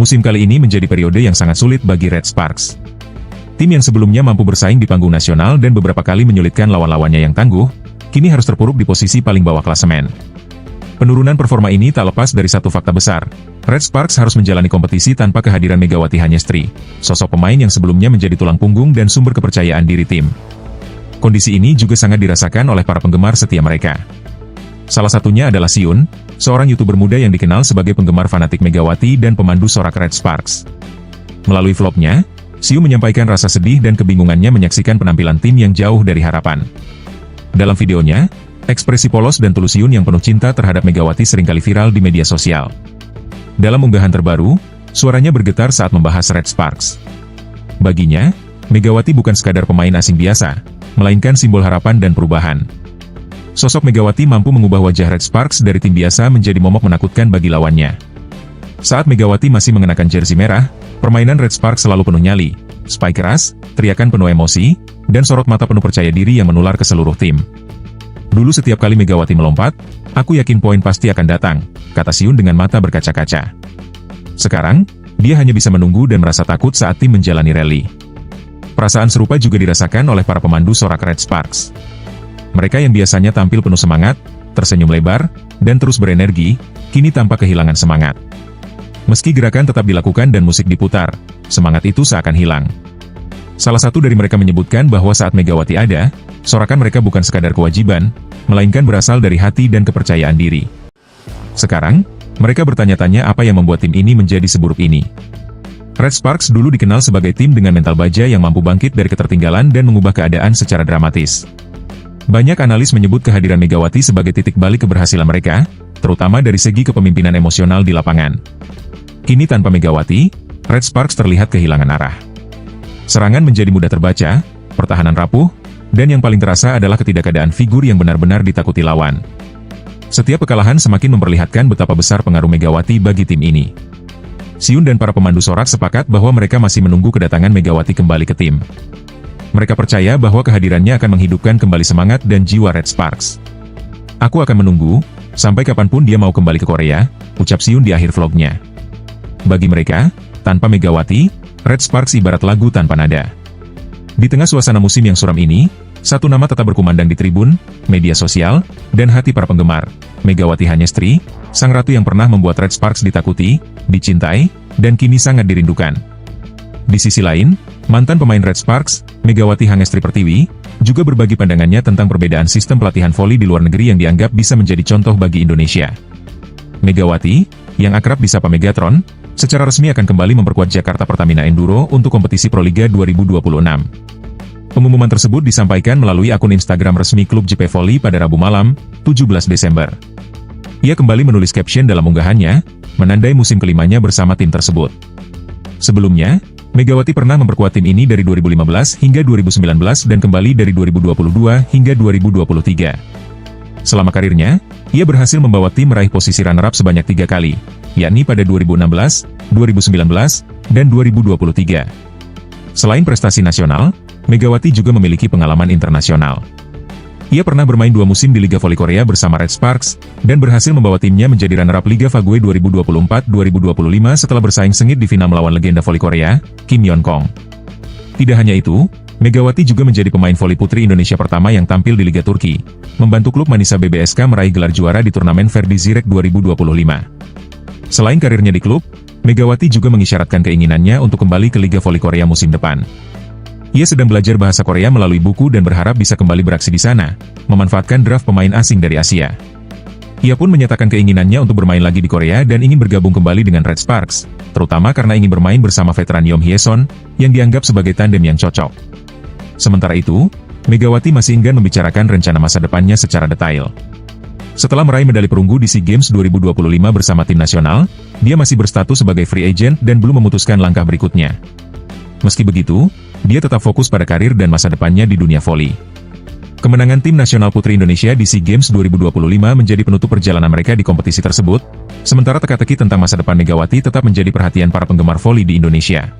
Musim kali ini menjadi periode yang sangat sulit bagi Red Sparks. Tim yang sebelumnya mampu bersaing di panggung nasional dan beberapa kali menyulitkan lawan-lawannya yang tangguh, kini harus terpuruk di posisi paling bawah klasemen. Penurunan performa ini tak lepas dari satu fakta besar. Red Sparks harus menjalani kompetisi tanpa kehadiran Megawati Hanyestri, sosok pemain yang sebelumnya menjadi tulang punggung dan sumber kepercayaan diri tim. Kondisi ini juga sangat dirasakan oleh para penggemar setia mereka. Salah satunya adalah Siun, seorang YouTuber muda yang dikenal sebagai penggemar fanatik Megawati dan pemandu sorak Red Sparks. Melalui vlognya, Siun menyampaikan rasa sedih dan kebingungannya menyaksikan penampilan tim yang jauh dari harapan. Dalam videonya, ekspresi polos dan tulus Siun yang penuh cinta terhadap Megawati seringkali viral di media sosial. Dalam unggahan terbaru, suaranya bergetar saat membahas Red Sparks. Baginya, Megawati bukan sekadar pemain asing biasa, melainkan simbol harapan dan perubahan. Sosok Megawati mampu mengubah wajah Red Sparks dari tim biasa menjadi momok menakutkan bagi lawannya. Saat Megawati masih mengenakan jersey merah, permainan Red Sparks selalu penuh nyali, spike keras, teriakan penuh emosi, dan sorot mata penuh percaya diri yang menular ke seluruh tim. Dulu setiap kali Megawati melompat, aku yakin poin pasti akan datang, kata Siun dengan mata berkaca-kaca. Sekarang, dia hanya bisa menunggu dan merasa takut saat tim menjalani rally. Perasaan serupa juga dirasakan oleh para pemandu sorak Red Sparks. Mereka yang biasanya tampil penuh semangat, tersenyum lebar, dan terus berenergi, kini tampak kehilangan semangat. Meski gerakan tetap dilakukan dan musik diputar, semangat itu seakan hilang. Salah satu dari mereka menyebutkan bahwa saat Megawati ada, sorakan mereka bukan sekadar kewajiban, melainkan berasal dari hati dan kepercayaan diri. Sekarang, mereka bertanya-tanya apa yang membuat tim ini menjadi seburuk ini. Red Sparks dulu dikenal sebagai tim dengan mental baja yang mampu bangkit dari ketertinggalan dan mengubah keadaan secara dramatis. Banyak analis menyebut kehadiran Megawati sebagai titik balik keberhasilan mereka, terutama dari segi kepemimpinan emosional di lapangan. Kini tanpa Megawati, Red Sparks terlihat kehilangan arah. Serangan menjadi mudah terbaca, pertahanan rapuh, dan yang paling terasa adalah ketidakadaan figur yang benar-benar ditakuti lawan. Setiap kekalahan semakin memperlihatkan betapa besar pengaruh Megawati bagi tim ini. Siun dan para pemandu sorak sepakat bahwa mereka masih menunggu kedatangan Megawati kembali ke tim. Mereka percaya bahwa kehadirannya akan menghidupkan kembali semangat dan jiwa Red Sparks. Aku akan menunggu, sampai kapanpun dia mau kembali ke Korea, ucap Siun di akhir vlognya. Bagi mereka, tanpa Megawati, Red Sparks ibarat lagu tanpa nada. Di tengah suasana musim yang suram ini, satu nama tetap berkumandang di tribun, media sosial, dan hati para penggemar, Megawati Hanyestri, sang ratu yang pernah membuat Red Sparks ditakuti, dicintai, dan kini sangat dirindukan. Di sisi lain, mantan pemain Red Sparks, Megawati Hanyestri Pertiwi, juga berbagi pandangannya tentang perbedaan sistem pelatihan voli di luar negeri yang dianggap bisa menjadi contoh bagi Indonesia. Megawati, yang akrab disapa Megatron, secara resmi akan kembali memperkuat Jakarta Pertamina Enduro untuk kompetisi Proliga 2026. Pengumuman tersebut disampaikan melalui akun Instagram resmi klub JP Volley pada Rabu malam, 17 Desember. Ia kembali menulis caption dalam unggahannya, menandai musim kelimanya bersama tim tersebut. Sebelumnya, Megawati pernah memperkuat tim ini dari 2015 hingga 2019 dan kembali dari 2022 hingga 2023. Selama karirnya, ia berhasil membawa tim meraih posisi runner-up sebanyak 3 kali, yakni pada 2016, 2019, dan 2023. Selain prestasi nasional, Megawati juga memiliki pengalaman internasional. Ia pernah bermain 2 musim di Liga Voli Korea bersama Red Sparks, dan berhasil membawa timnya menjadi runner-up Liga Fagwe 2024-2025 setelah bersaing sengit di final melawan legenda voli Korea, Kim Yeon-kong. Tidak hanya itu, Megawati juga menjadi pemain voli putri Indonesia pertama yang tampil di Liga Turki, membantu klub Manisa BBSK meraih gelar juara di turnamen Ferdi Zirek 2025. Selain karirnya di klub, Megawati juga mengisyaratkan keinginannya untuk kembali ke Liga Voli Korea musim depan. Ia sedang belajar bahasa Korea melalui buku dan berharap bisa kembali beraksi di sana, memanfaatkan draft pemain asing dari Asia. Ia pun menyatakan keinginannya untuk bermain lagi di Korea dan ingin bergabung kembali dengan Red Sparks, terutama karena ingin bermain bersama veteran Yeom Hye-son, yang dianggap sebagai tandem yang cocok. Sementara itu, Megawati masih enggan membicarakan rencana masa depannya secara detail. Setelah meraih medali perunggu di SEA Games 2025 bersama tim nasional, dia masih berstatus sebagai free agent dan belum memutuskan langkah berikutnya. Meski begitu, dia tetap fokus pada karir dan masa depannya di dunia voli. Kemenangan tim nasional putri Indonesia di SEA Games 2025 menjadi penutup perjalanan mereka di kompetisi tersebut, sementara teka-teki tentang masa depan Megawati tetap menjadi perhatian para penggemar voli di Indonesia.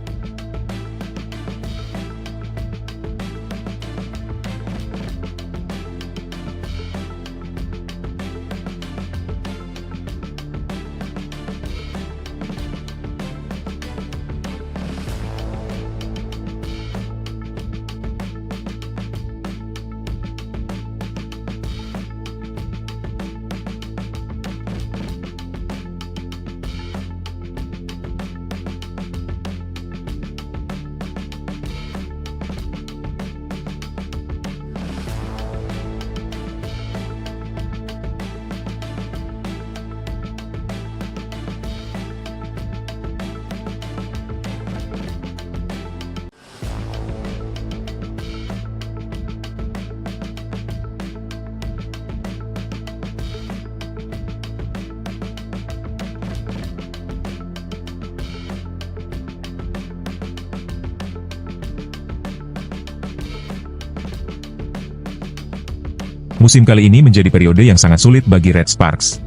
musim kali ini menjadi periode yang sangat sulit bagi Red Sparks.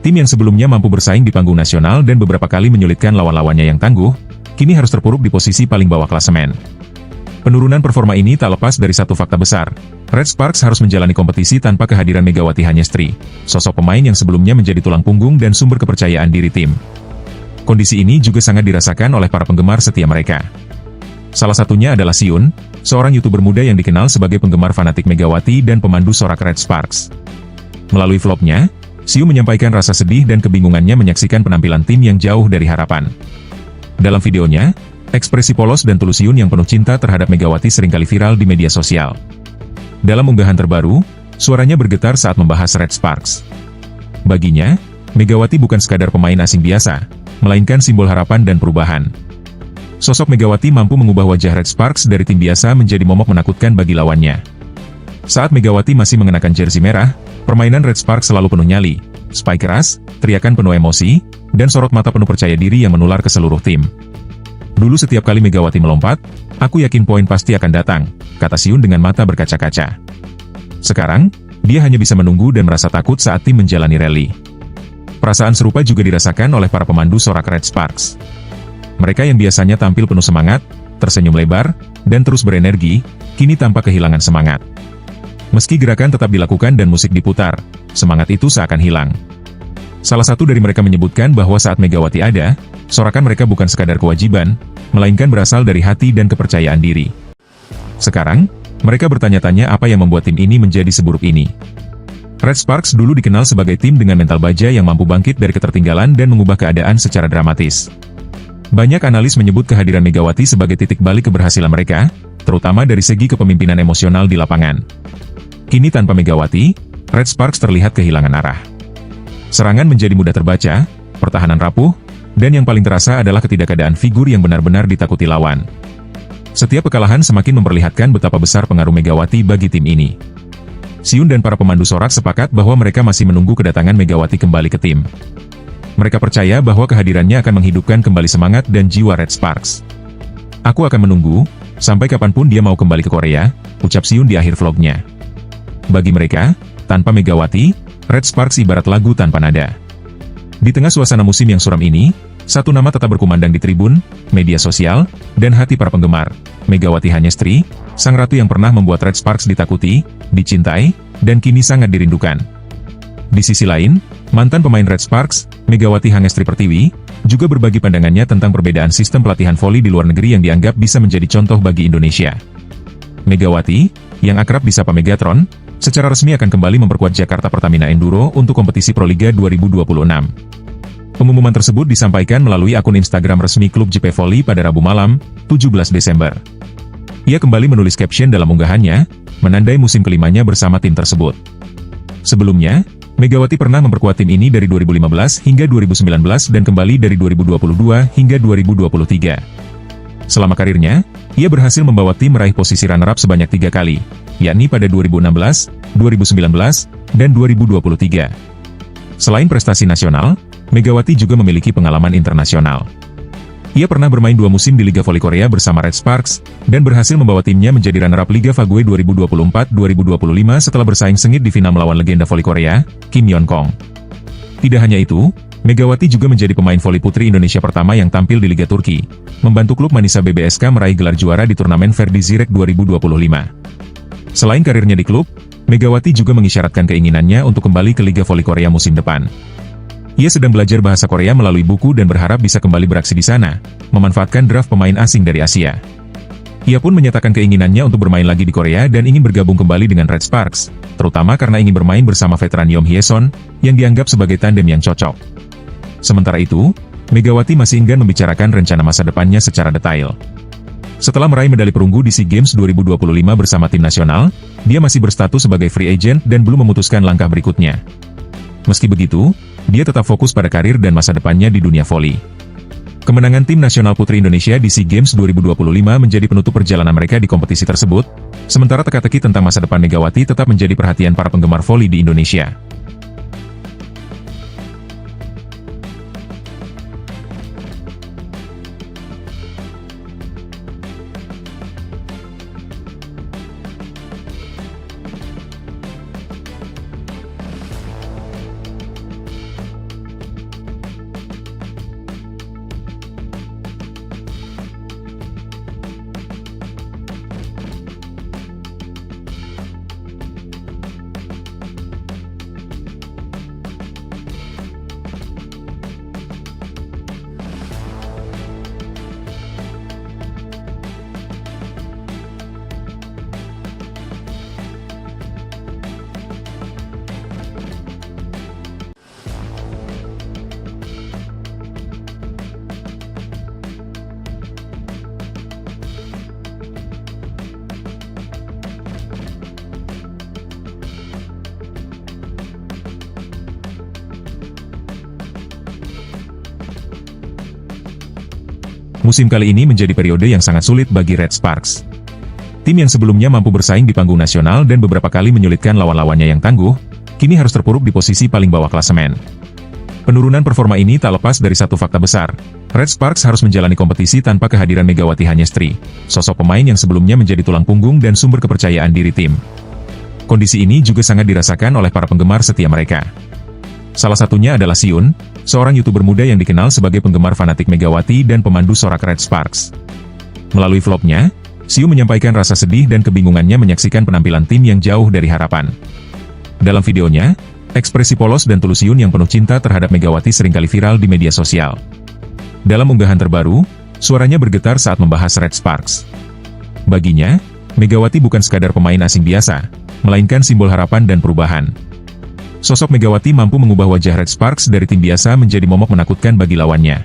Tim yang sebelumnya mampu bersaing di panggung nasional dan beberapa kali menyulitkan lawan-lawannya yang tangguh, kini harus terpuruk di posisi paling bawah klasemen. Penurunan performa ini tak lepas dari satu fakta besar. Red Sparks harus menjalani kompetisi tanpa kehadiran Megawati Hanyestri, sosok pemain yang sebelumnya menjadi tulang punggung dan sumber kepercayaan diri tim. Kondisi ini juga sangat dirasakan oleh para penggemar setia mereka. Salah satunya adalah Siun, seorang YouTuber muda yang dikenal sebagai penggemar fanatik Megawati dan pemandu sorak Red Sparks. Melalui vlognya, Siun menyampaikan rasa sedih dan kebingungannya menyaksikan penampilan tim yang jauh dari harapan. Dalam videonya, ekspresi polos dan tulus Siun yang penuh cinta terhadap Megawati seringkali viral di media sosial. Dalam unggahan terbaru, suaranya bergetar saat membahas Red Sparks. Baginya, Megawati bukan sekadar pemain asing biasa, melainkan simbol harapan dan perubahan. Sosok Megawati mampu mengubah wajah Red Sparks dari tim biasa menjadi momok menakutkan bagi lawannya. Saat Megawati masih mengenakan jersey merah, permainan Red Sparks selalu penuh nyali, spike keras, teriakan penuh emosi, dan sorot mata penuh percaya diri yang menular ke seluruh tim. Dulu setiap kali Megawati melompat, aku yakin poin pasti akan datang, kata Siun dengan mata berkaca-kaca. Sekarang, dia hanya bisa menunggu dan merasa takut saat tim menjalani rally. Perasaan serupa juga dirasakan oleh para pemandu sorak Red Sparks. Mereka yang biasanya tampil penuh semangat, tersenyum lebar, dan terus berenergi, kini tampak kehilangan semangat. Meski gerakan tetap dilakukan dan musik diputar, semangat itu seakan hilang. Salah satu dari mereka menyebutkan bahwa saat Megawati ada, sorakan mereka bukan sekadar kewajiban, melainkan berasal dari hati dan kepercayaan diri. Sekarang, mereka bertanya-tanya apa yang membuat tim ini menjadi seburuk ini. Red Sparks dulu dikenal sebagai tim dengan mental baja yang mampu bangkit dari ketertinggalan dan mengubah keadaan secara dramatis. Banyak analis menyebut kehadiran Megawati sebagai titik balik keberhasilan mereka, terutama dari segi kepemimpinan emosional di lapangan. Kini tanpa Megawati, Red Sparks terlihat kehilangan arah. Serangan menjadi mudah terbaca, pertahanan rapuh, dan yang paling terasa adalah ketidakadaan figur yang benar-benar ditakuti lawan. Setiap kekalahan semakin memperlihatkan betapa besar pengaruh Megawati bagi tim ini. Siun dan para pemandu sorak sepakat bahwa mereka masih menunggu kedatangan Megawati kembali ke tim. Mereka percaya bahwa kehadirannya akan menghidupkan kembali semangat dan jiwa Red Sparks. Aku akan menunggu, sampai kapanpun dia mau kembali ke Korea, ucap Siun di akhir vlognya. Bagi mereka, tanpa Megawati, Red Sparks ibarat lagu tanpa nada. Di tengah suasana musim yang suram ini, satu nama tetap berkumandang di tribun, media sosial, dan hati para penggemar, Megawati Hanyestri, sang ratu yang pernah membuat Red Sparks ditakuti, dicintai, dan kini sangat dirindukan. Di sisi lain, mantan pemain Red Sparks, Megawati Hanyestri Pertiwi, juga berbagi pandangannya tentang perbedaan sistem pelatihan voli di luar negeri yang dianggap bisa menjadi contoh bagi Indonesia. Megawati, yang akrab disapa Megatron, secara resmi akan kembali memperkuat Jakarta Pertamina Enduro untuk kompetisi Proliga 2026. Pengumuman tersebut disampaikan melalui akun Instagram resmi klub JP Volley pada Rabu malam, 17 Desember. Ia kembali menulis caption dalam unggahannya, menandai musim kelimanya bersama tim tersebut. Sebelumnya, Megawati pernah memperkuat tim ini dari 2015 hingga 2019 dan kembali dari 2022 hingga 2023. Selama karirnya, ia berhasil membawa tim meraih posisi runner-up sebanyak 3 kali, yakni pada 2016, 2019, dan 2023. Selain prestasi nasional, Megawati juga memiliki pengalaman internasional. Ia pernah bermain 2 musim di Liga Voli Korea bersama Red Sparks, dan berhasil membawa timnya menjadi runner-up Liga Fague 2024-2025 setelah bersaing sengit di final melawan legenda voli Korea, Kim Yeon-kong. Tidak hanya itu, Megawati juga menjadi pemain voli putri Indonesia pertama yang tampil di Liga Turki, membantu klub Manisa BBSK meraih gelar juara di turnamen Verdi Zirek 2025. Selain karirnya di klub, Megawati juga mengisyaratkan keinginannya untuk kembali ke Liga Voli Korea musim depan. Ia sedang belajar bahasa Korea melalui buku dan berharap bisa kembali beraksi di sana, memanfaatkan draft pemain asing dari Asia. Ia pun menyatakan keinginannya untuk bermain lagi di Korea dan ingin bergabung kembali dengan Red Sparks, terutama karena ingin bermain bersama veteran Yeom Hye-son, yang dianggap sebagai tandem yang cocok. Sementara itu, Megawati masih enggan membicarakan rencana masa depannya secara detail. Setelah meraih medali perunggu di SEA Games 2025 bersama tim nasional, dia masih berstatus sebagai free agent dan belum memutuskan langkah berikutnya. Meski begitu, dia tetap fokus pada karir dan masa depannya di dunia voli. Kemenangan tim nasional putri Indonesia di SEA Games 2025 menjadi penutup perjalanan mereka di kompetisi tersebut, sementara teka-teki tentang masa depan Megawati tetap menjadi perhatian para penggemar voli di Indonesia. Musim kali ini menjadi periode yang sangat sulit bagi Red Sparks. Tim yang sebelumnya mampu bersaing di panggung nasional dan beberapa kali menyulitkan lawan-lawannya yang tangguh, kini harus terpuruk di posisi paling bawah klasemen. Penurunan performa ini tak lepas dari satu fakta besar. Red Sparks harus menjalani kompetisi tanpa kehadiran Megawati Hanyestri, sosok pemain yang sebelumnya menjadi tulang punggung dan sumber kepercayaan diri tim. Kondisi ini juga sangat dirasakan oleh para penggemar setia mereka. Salah satunya adalah Siun, seorang YouTuber muda yang dikenal sebagai penggemar fanatik Megawati dan pemandu sorak Red Sparks. Melalui vlognya, Siu menyampaikan rasa sedih dan kebingungannya menyaksikan penampilan tim yang jauh dari harapan. Dalam videonya, ekspresi polos dan tulus Siun yang penuh cinta terhadap Megawati seringkali viral di media sosial. Dalam unggahan terbaru, suaranya bergetar saat membahas Red Sparks. Baginya, Megawati bukan sekadar pemain asing biasa, melainkan simbol harapan dan perubahan. Sosok Megawati mampu mengubah wajah Red Sparks dari tim biasa menjadi momok menakutkan bagi lawannya.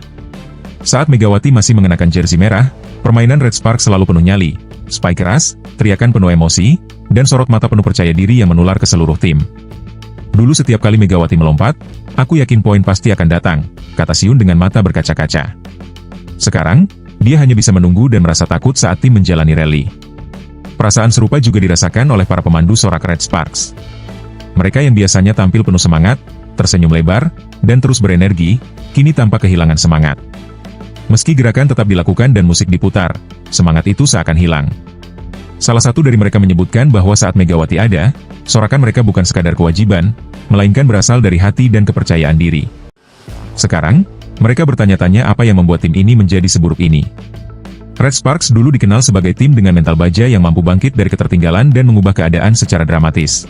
Saat Megawati masih mengenakan jersey merah, permainan Red Sparks selalu penuh nyali, spike keras, teriakan penuh emosi, dan sorot mata penuh percaya diri yang menular ke seluruh tim. Dulu setiap kali Megawati melompat, aku yakin poin pasti akan datang, kata Siun dengan mata berkaca-kaca. Sekarang, dia hanya bisa menunggu dan merasa takut saat tim menjalani rally. Perasaan serupa juga dirasakan oleh para pemandu sorak Red Sparks. Mereka yang biasanya tampil penuh semangat, tersenyum lebar, dan terus berenergi, kini tampak kehilangan semangat. Meski gerakan tetap dilakukan dan musik diputar, semangat itu seakan hilang. Salah satu dari mereka menyebutkan bahwa saat Megawati ada, sorakan mereka bukan sekadar kewajiban, melainkan berasal dari hati dan kepercayaan diri. Sekarang, mereka bertanya-tanya apa yang membuat tim ini menjadi seburuk ini. Red Sparks dulu dikenal sebagai tim dengan mental baja yang mampu bangkit dari ketertinggalan dan mengubah keadaan secara dramatis.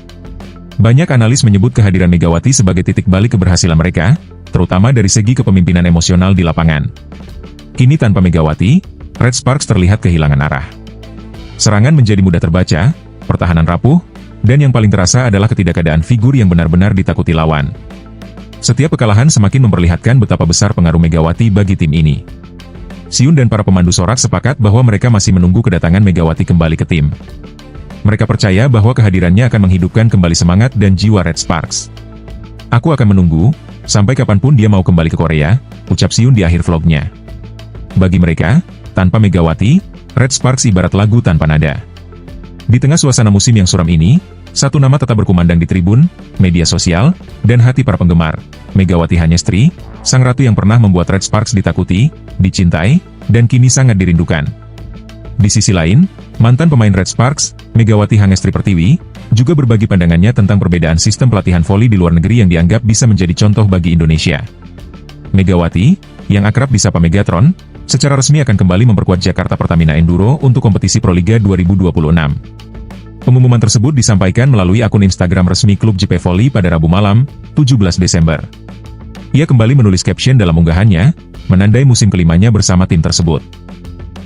Banyak analis menyebut kehadiran Megawati sebagai titik balik keberhasilan mereka, terutama dari segi kepemimpinan emosional di lapangan. Kini tanpa Megawati, Red Sparks terlihat kehilangan arah. Serangan menjadi mudah terbaca, pertahanan rapuh, dan yang paling terasa adalah ketidakadaan figur yang benar-benar ditakuti lawan. Setiap kekalahan semakin memperlihatkan betapa besar pengaruh Megawati bagi tim ini. Siun dan para pemandu sorak sepakat bahwa mereka masih menunggu kedatangan Megawati kembali ke tim. Mereka percaya bahwa kehadirannya akan menghidupkan kembali semangat dan jiwa Red Sparks. Aku akan menunggu, sampai kapanpun dia mau kembali ke Korea, ucap Siun di akhir vlognya. Bagi mereka, tanpa Megawati, Red Sparks ibarat lagu tanpa nada. Di tengah suasana musim yang suram ini, satu nama tetap berkumandang di tribun, media sosial, dan hati para penggemar, Megawati Hanyestri, sang ratu yang pernah membuat Red Sparks ditakuti, dicintai, dan kini sangat dirindukan. Di sisi lain, mantan pemain Red Sparks, Megawati Hanyestri Pertiwi, juga berbagi pandangannya tentang perbedaan sistem pelatihan voli di luar negeri yang dianggap bisa menjadi contoh bagi Indonesia. Megawati, yang akrab disapa Megatron, secara resmi akan kembali memperkuat Jakarta Pertamina Enduro untuk kompetisi Proliga 2026. Pengumuman tersebut disampaikan melalui akun Instagram resmi klub JP Volley pada Rabu malam, 17 Desember. Ia kembali menulis caption dalam unggahannya, menandai musim kelimanya bersama tim tersebut.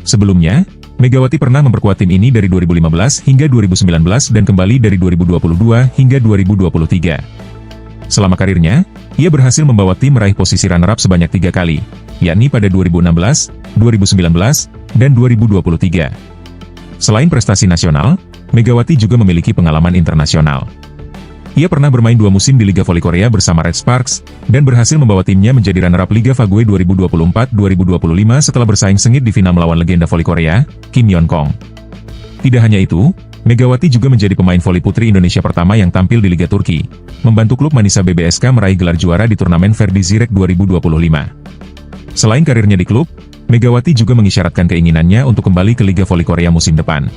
Sebelumnya, Megawati pernah memperkuat tim ini dari 2015 hingga 2019 dan kembali dari 2022 hingga 2023. Selama karirnya, ia berhasil membawa tim meraih posisi runner-up sebanyak 3 kali, yakni pada 2016, 2019, dan 2023. Selain prestasi nasional, Megawati juga memiliki pengalaman internasional. Ia pernah bermain 2 musim di Liga Voli Korea bersama Red Sparks, dan berhasil membawa timnya menjadi runner-up Liga Fague 2024-2025 setelah bersaing sengit di final melawan legenda voli Korea, Kim Yeon-kong. Tidak hanya itu, Megawati juga menjadi pemain voli putri Indonesia pertama yang tampil di Liga Turki, membantu klub Manisa BBSK meraih gelar juara di turnamen Verdi Zirek 2025. Selain karirnya di klub, Megawati juga mengisyaratkan keinginannya untuk kembali ke Liga Voli Korea musim depan.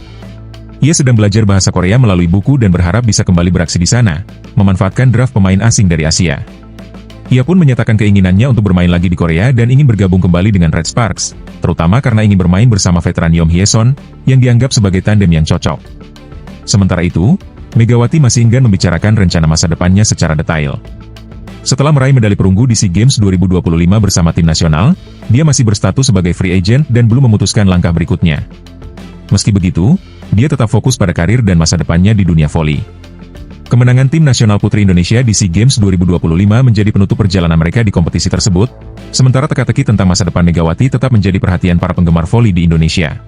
Ia sedang belajar bahasa Korea melalui buku dan berharap bisa kembali beraksi di sana, memanfaatkan draft pemain asing dari Asia. Ia pun menyatakan keinginannya untuk bermain lagi di Korea dan ingin bergabung kembali dengan Red Sparks, terutama karena ingin bermain bersama veteran Yom Hye-son, yang dianggap sebagai tandem yang cocok. Sementara itu, Megawati masih enggan membicarakan rencana masa depannya secara detail. Setelah meraih medali perunggu di SEA Games 2025 bersama tim nasional, dia masih berstatus sebagai free agent dan belum memutuskan langkah berikutnya. Meski begitu, dia tetap fokus pada karir dan masa depannya di dunia voli. Kemenangan tim nasional putri Indonesia di SEA Games 2025 menjadi penutup perjalanan mereka di kompetisi tersebut, sementara teka-teki tentang masa depan Megawati tetap menjadi perhatian para penggemar voli di Indonesia.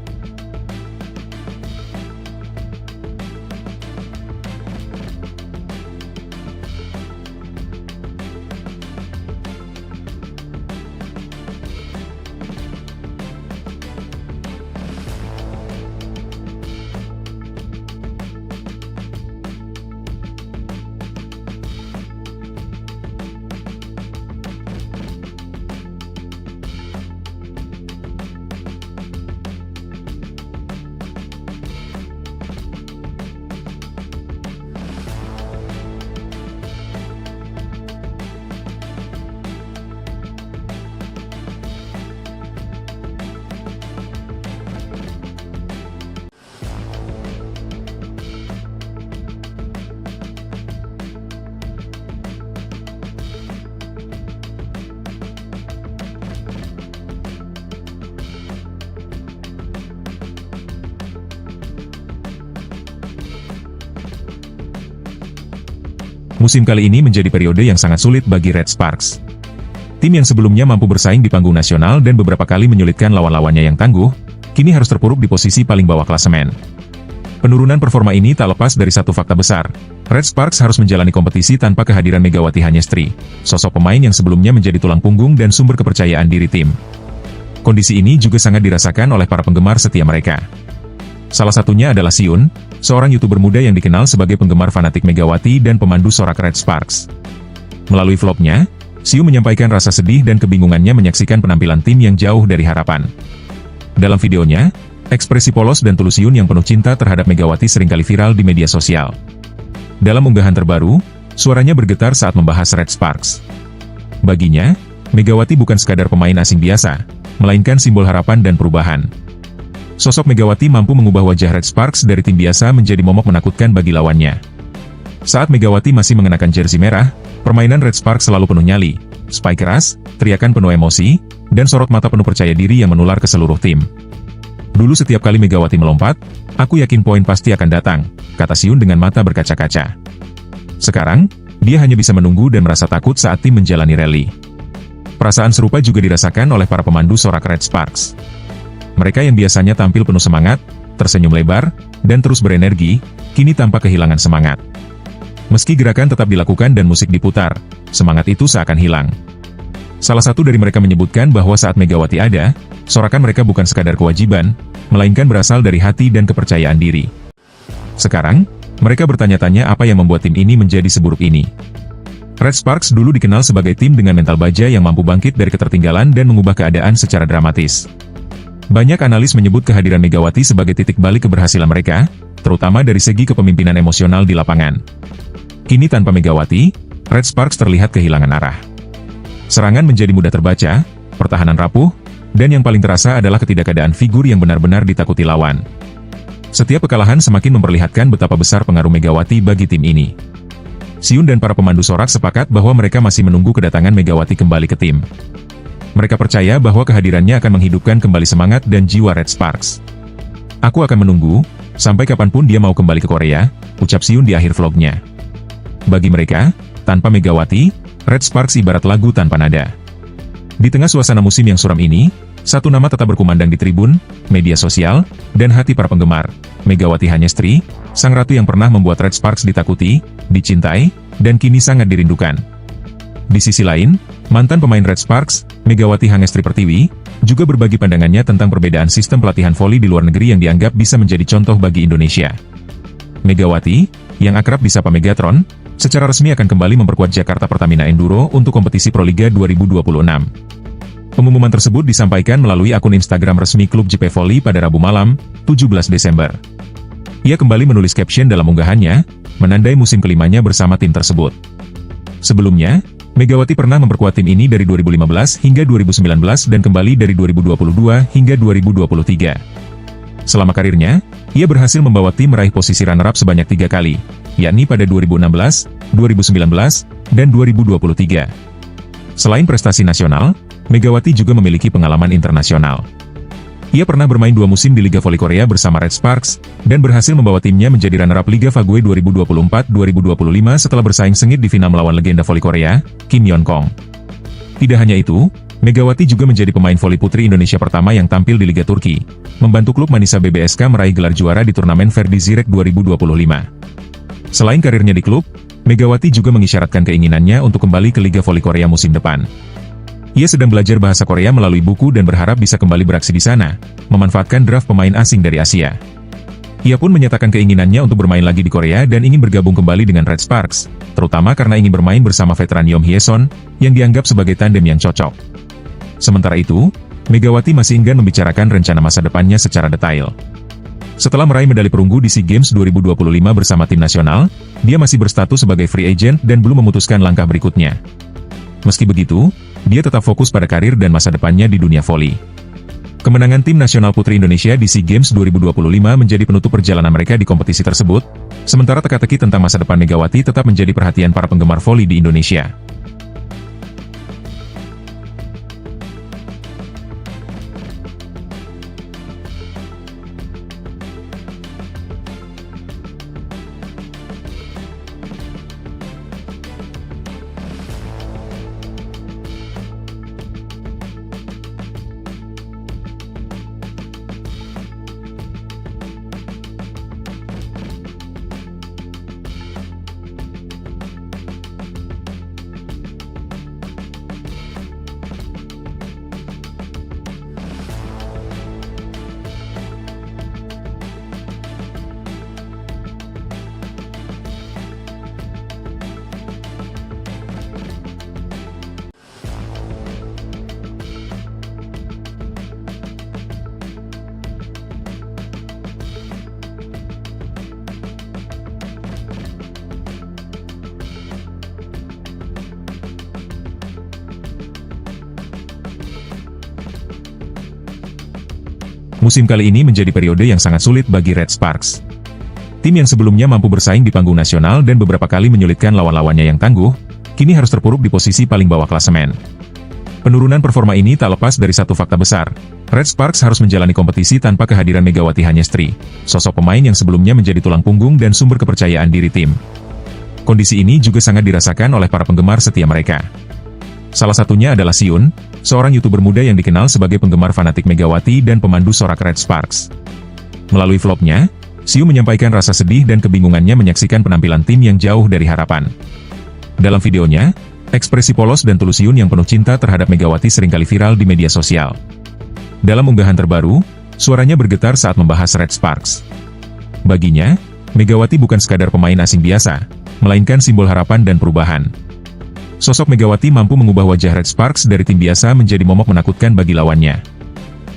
musim kali ini menjadi periode yang sangat sulit bagi Red Sparks. Tim yang sebelumnya mampu bersaing di panggung nasional dan beberapa kali menyulitkan lawan-lawannya yang tangguh, kini harus terpuruk di posisi paling bawah klasemen. Penurunan performa ini tak lepas dari satu fakta besar. Red Sparks harus menjalani kompetisi tanpa kehadiran Megawati Hanyestri, sosok pemain yang sebelumnya menjadi tulang punggung dan sumber kepercayaan diri tim. Kondisi ini juga sangat dirasakan oleh para penggemar setia mereka. Salah satunya adalah Siun, seorang YouTuber muda yang dikenal sebagai penggemar fanatik Megawati dan pemandu sorak Red Sparks. Melalui vlognya, Siun menyampaikan rasa sedih dan kebingungannya menyaksikan penampilan tim yang jauh dari harapan. Dalam videonya, ekspresi polos dan tulus Siun yang penuh cinta terhadap Megawati seringkali viral di media sosial. Dalam unggahan terbaru, suaranya bergetar saat membahas Red Sparks. Baginya, Megawati bukan sekadar pemain asing biasa, melainkan simbol harapan dan perubahan. Sosok Megawati mampu mengubah wajah Red Sparks dari tim biasa menjadi momok menakutkan bagi lawannya. Saat Megawati masih mengenakan jersey merah, permainan Red Sparks selalu penuh nyali, spike keras, teriakan penuh emosi, dan sorot mata penuh percaya diri yang menular ke seluruh tim. Dulu setiap kali Megawati melompat, aku yakin poin pasti akan datang, kata Siun dengan mata berkaca-kaca. Sekarang, dia hanya bisa menunggu dan merasa takut saat tim menjalani rally. Perasaan serupa juga dirasakan oleh para pemandu sorak Red Sparks. Mereka yang biasanya tampil penuh semangat, tersenyum lebar, dan terus berenergi, kini tampak kehilangan semangat. Meski gerakan tetap dilakukan dan musik diputar, semangat itu seakan hilang. Salah satu dari mereka menyebutkan bahwa saat Megawati ada, sorakan mereka bukan sekadar kewajiban, melainkan berasal dari hati dan kepercayaan diri. Sekarang, mereka bertanya-tanya apa yang membuat tim ini menjadi seburuk ini. Red Sparks dulu dikenal sebagai tim dengan mental baja yang mampu bangkit dari ketertinggalan dan mengubah keadaan secara dramatis. Banyak analis menyebut kehadiran Megawati sebagai titik balik keberhasilan mereka, terutama dari segi kepemimpinan emosional di lapangan. Kini tanpa Megawati, Red Sparks terlihat kehilangan arah. Serangan menjadi mudah terbaca, pertahanan rapuh, dan yang paling terasa adalah ketidakadaan figur yang benar-benar ditakuti lawan. Setiap kekalahan semakin memperlihatkan betapa besar pengaruh Megawati bagi tim ini. Siun dan para pemandu sorak sepakat bahwa mereka masih menunggu kedatangan Megawati kembali ke tim. Mereka percaya bahwa kehadirannya akan menghidupkan kembali semangat dan jiwa Red Sparks. Aku akan menunggu, sampai kapanpun dia mau kembali ke Korea, ucap Siun di akhir vlognya. Bagi mereka, tanpa Megawati, Red Sparks ibarat lagu tanpa nada. Di tengah suasana musim yang suram ini, satu nama tetap berkumandang di tribun, media sosial, dan hati para penggemar, Megawati Hanyestri, sang ratu yang pernah membuat Red Sparks ditakuti, dicintai, dan kini sangat dirindukan. Di sisi lain, mantan pemain Red Sparks, Megawati Hanyestri Pertiwi, juga berbagi pandangannya tentang perbedaan sistem pelatihan voli di luar negeri yang dianggap bisa menjadi contoh bagi Indonesia. Megawati, yang akrab disapa Megatron, secara resmi akan kembali memperkuat Jakarta Pertamina Enduro untuk kompetisi Proliga 2026. Pengumuman tersebut disampaikan melalui akun Instagram resmi klub JP Volley pada Rabu malam, 17 Desember. Ia kembali menulis caption dalam unggahannya, menandai musim kelimanya bersama tim tersebut. Sebelumnya, Megawati pernah memperkuat tim ini dari 2015 hingga 2019 dan kembali dari 2022 hingga 2023. Selama karirnya, ia berhasil membawa tim meraih posisi runner-up sebanyak 3 kali, yakni pada 2016, 2019, dan 2023. Selain prestasi nasional, Megawati juga memiliki pengalaman internasional. Ia pernah bermain 2 musim di Liga Voli Korea bersama Red Sparks, dan berhasil membawa timnya menjadi runner-up Liga Fague 2024-2025 setelah bersaing sengit di final melawan legenda voli Korea, Kim Yeon-kong. Tidak hanya itu, Megawati juga menjadi pemain voli putri Indonesia pertama yang tampil di Liga Turki, membantu klub Manisa BBSK meraih gelar juara di turnamen Verdi Zirek 2025. Selain karirnya di klub, Megawati juga mengisyaratkan keinginannya untuk kembali ke Liga Voli Korea musim depan. Ia sedang belajar bahasa Korea melalui buku dan berharap bisa kembali beraksi di sana, memanfaatkan draft pemain asing dari Asia. Ia pun menyatakan keinginannya untuk bermain lagi di Korea dan ingin bergabung kembali dengan Red Sparks, terutama karena ingin bermain bersama veteran Yom Hye-son, yang dianggap sebagai tandem yang cocok. Sementara itu, Megawati masih enggan membicarakan rencana masa depannya secara detail. Setelah meraih medali perunggu di SEA Games 2025 bersama tim nasional, dia masih berstatus sebagai free agent dan belum memutuskan langkah berikutnya. Meski begitu, dia tetap fokus pada karir dan masa depannya di dunia voli. Kemenangan tim nasional putri Indonesia di SEA Games 2025 menjadi penutup perjalanan mereka di kompetisi tersebut, sementara teka-teki tentang masa depan Megawati tetap menjadi perhatian para penggemar voli di Indonesia. Musim kali ini menjadi periode yang sangat sulit bagi Red Sparks. Tim yang sebelumnya mampu bersaing di panggung nasional dan beberapa kali menyulitkan lawan-lawannya yang tangguh, kini harus terpuruk di posisi paling bawah klasemen. Penurunan performa ini tak lepas dari satu fakta besar. Red Sparks harus menjalani kompetisi tanpa kehadiran Megawati Hanyestri, sosok pemain yang sebelumnya menjadi tulang punggung dan sumber kepercayaan diri tim. Kondisi ini juga sangat dirasakan oleh para penggemar setia mereka. Salah satunya adalah Siun, seorang YouTuber muda yang dikenal sebagai penggemar fanatik Megawati dan pemandu sorak Red Sparks. Melalui vlognya, Siun menyampaikan rasa sedih dan kebingungannya menyaksikan penampilan tim yang jauh dari harapan. Dalam videonya, ekspresi polos dan tulus Siun yang penuh cinta terhadap Megawati seringkali viral di media sosial. Dalam unggahan terbaru, suaranya bergetar saat membahas Red Sparks. Baginya, Megawati bukan sekadar pemain asing biasa, melainkan simbol harapan dan perubahan. Sosok Megawati mampu mengubah wajah Red Sparks dari tim biasa menjadi momok menakutkan bagi lawannya.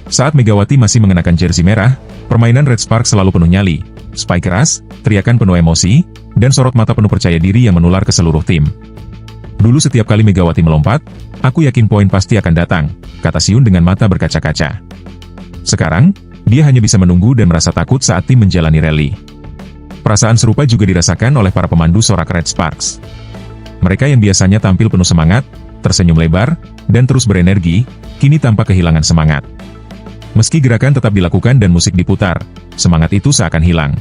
Saat Megawati masih mengenakan jersey merah, permainan Red Sparks selalu penuh nyali, spike keras, teriakan penuh emosi, dan sorot mata penuh percaya diri yang menular ke seluruh tim. Dulu setiap kali Megawati melompat, aku yakin poin pasti akan datang, kata Siun dengan mata berkaca-kaca. Sekarang, dia hanya bisa menunggu dan merasa takut saat tim menjalani rally. Perasaan serupa juga dirasakan oleh para pemandu sorak Red Sparks. Mereka yang biasanya tampil penuh semangat, tersenyum lebar, dan terus berenergi, kini tampak kehilangan semangat. Meski gerakan tetap dilakukan dan musik diputar, semangat itu seakan hilang.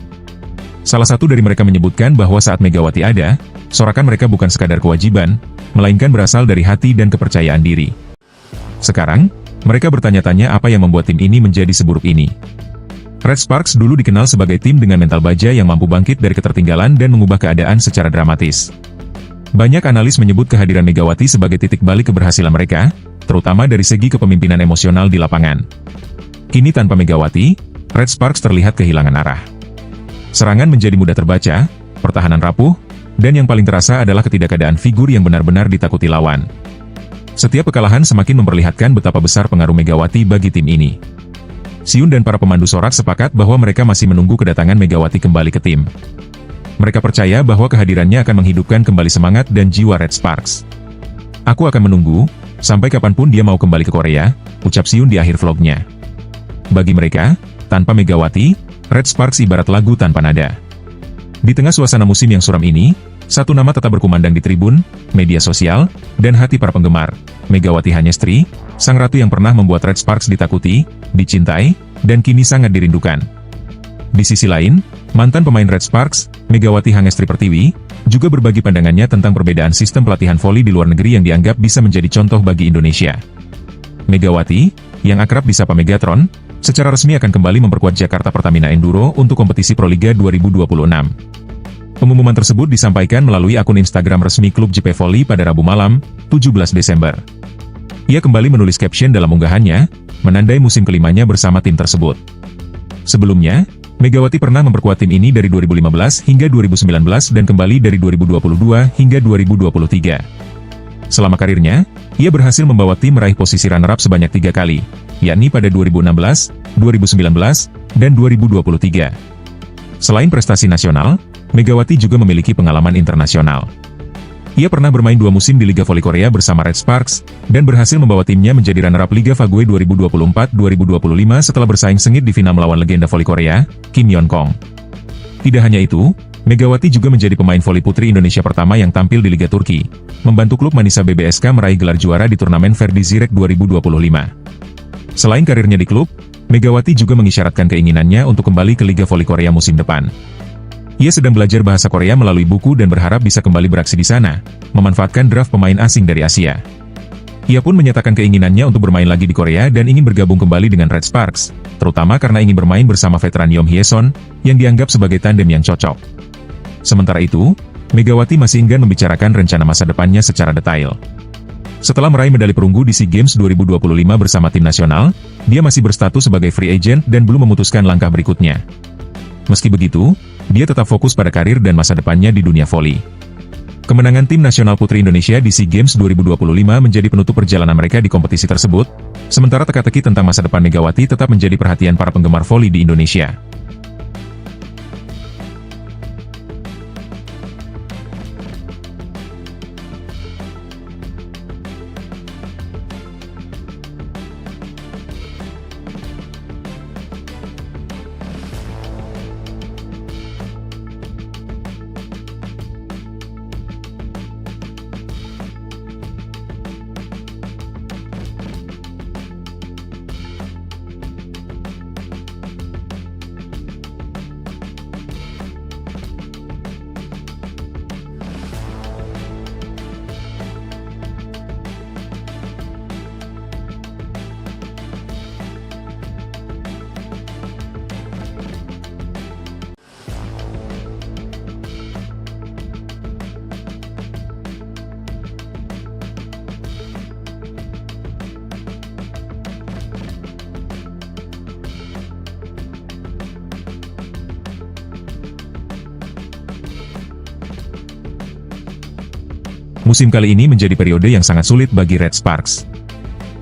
Salah satu dari mereka menyebutkan bahwa saat Megawati ada, sorakan mereka bukan sekadar kewajiban, melainkan berasal dari hati dan kepercayaan diri. Sekarang, mereka bertanya-tanya apa yang membuat tim ini menjadi seburuk ini. Red Sparks dulu dikenal sebagai tim dengan mental baja yang mampu bangkit dari ketertinggalan dan mengubah keadaan secara dramatis. Banyak analis menyebut kehadiran Megawati sebagai titik balik keberhasilan mereka, terutama dari segi kepemimpinan emosional di lapangan. Kini tanpa Megawati, Red Sparks terlihat kehilangan arah. Serangan menjadi mudah terbaca, pertahanan rapuh, dan yang paling terasa adalah ketidakadaan figur yang benar-benar ditakuti lawan. Setiap kekalahan semakin memperlihatkan betapa besar pengaruh Megawati bagi tim ini. Siun dan para pemandu sorak sepakat bahwa mereka masih menunggu kedatangan Megawati kembali ke tim. Mereka percaya bahwa kehadirannya akan menghidupkan kembali semangat dan jiwa Red Sparks. Aku akan menunggu, sampai kapanpun dia mau kembali ke Korea, ucap Siun di akhir vlognya. Bagi mereka, tanpa Megawati, Red Sparks ibarat lagu tanpa nada. Di tengah suasana musim yang suram ini, satu nama tetap berkumandang di tribun, media sosial, dan hati para penggemar, Megawati Hanyestri, sang ratu yang pernah membuat Red Sparks ditakuti, dicintai, dan kini sangat dirindukan. Di sisi lain, mantan pemain Red Sparks, Megawati Hanyestri Pertiwi, juga berbagi pandangannya tentang perbedaan sistem pelatihan voli di luar negeri yang dianggap bisa menjadi contoh bagi Indonesia. Megawati, yang akrab disapa Megatron, secara resmi akan kembali memperkuat Jakarta Pertamina Enduro untuk kompetisi Proliga 2026. Pengumuman tersebut disampaikan melalui akun Instagram resmi klub JP Volley pada Rabu malam, 17 Desember. Ia kembali menulis caption dalam unggahannya, menandai musim kelimanya bersama tim tersebut. Sebelumnya, Megawati pernah memperkuat tim ini dari 2015 hingga 2019 dan kembali dari 2022 hingga 2023. Selama karirnya, ia berhasil membawa tim meraih posisi runner-up sebanyak 3 kali, yakni pada 2016, 2019, dan 2023. Selain prestasi nasional, Megawati juga memiliki pengalaman internasional. Ia pernah bermain 2 musim di Liga Voli Korea bersama Red Sparks, dan berhasil membawa timnya menjadi runner-up Liga Fagwe 2024-2025 setelah bersaing sengit di final melawan legenda voli Korea, Kim Yeon-kong. Tidak hanya itu, Megawati juga menjadi pemain voli putri Indonesia pertama yang tampil di Liga Turki, membantu klub Manisa BBSK meraih gelar juara di turnamen Verdi Zirek 2025. Selain karirnya di klub, Megawati juga mengisyaratkan keinginannya untuk kembali ke Liga Voli Korea musim depan. Ia sedang belajar bahasa Korea melalui buku dan berharap bisa kembali beraksi di sana, memanfaatkan draft pemain asing dari Asia. Ia pun menyatakan keinginannya untuk bermain lagi di Korea dan ingin bergabung kembali dengan Red Sparks, terutama karena ingin bermain bersama veteran Yom Hye-son, yang dianggap sebagai tandem yang cocok. Sementara itu, Megawati masih enggan membicarakan rencana masa depannya secara detail. Setelah meraih medali perunggu di SEA Games 2025 bersama tim nasional, dia masih berstatus sebagai free agent dan belum memutuskan langkah berikutnya. Meski begitu, dia tetap fokus pada karir dan masa depannya di dunia voli. Kemenangan tim nasional putri Indonesia di SEA Games 2025 menjadi penutup perjalanan mereka di kompetisi tersebut, sementara teka-teki tentang masa depan Megawati tetap menjadi perhatian para penggemar voli di Indonesia. Musim kali ini menjadi periode yang sangat sulit bagi Red Sparks.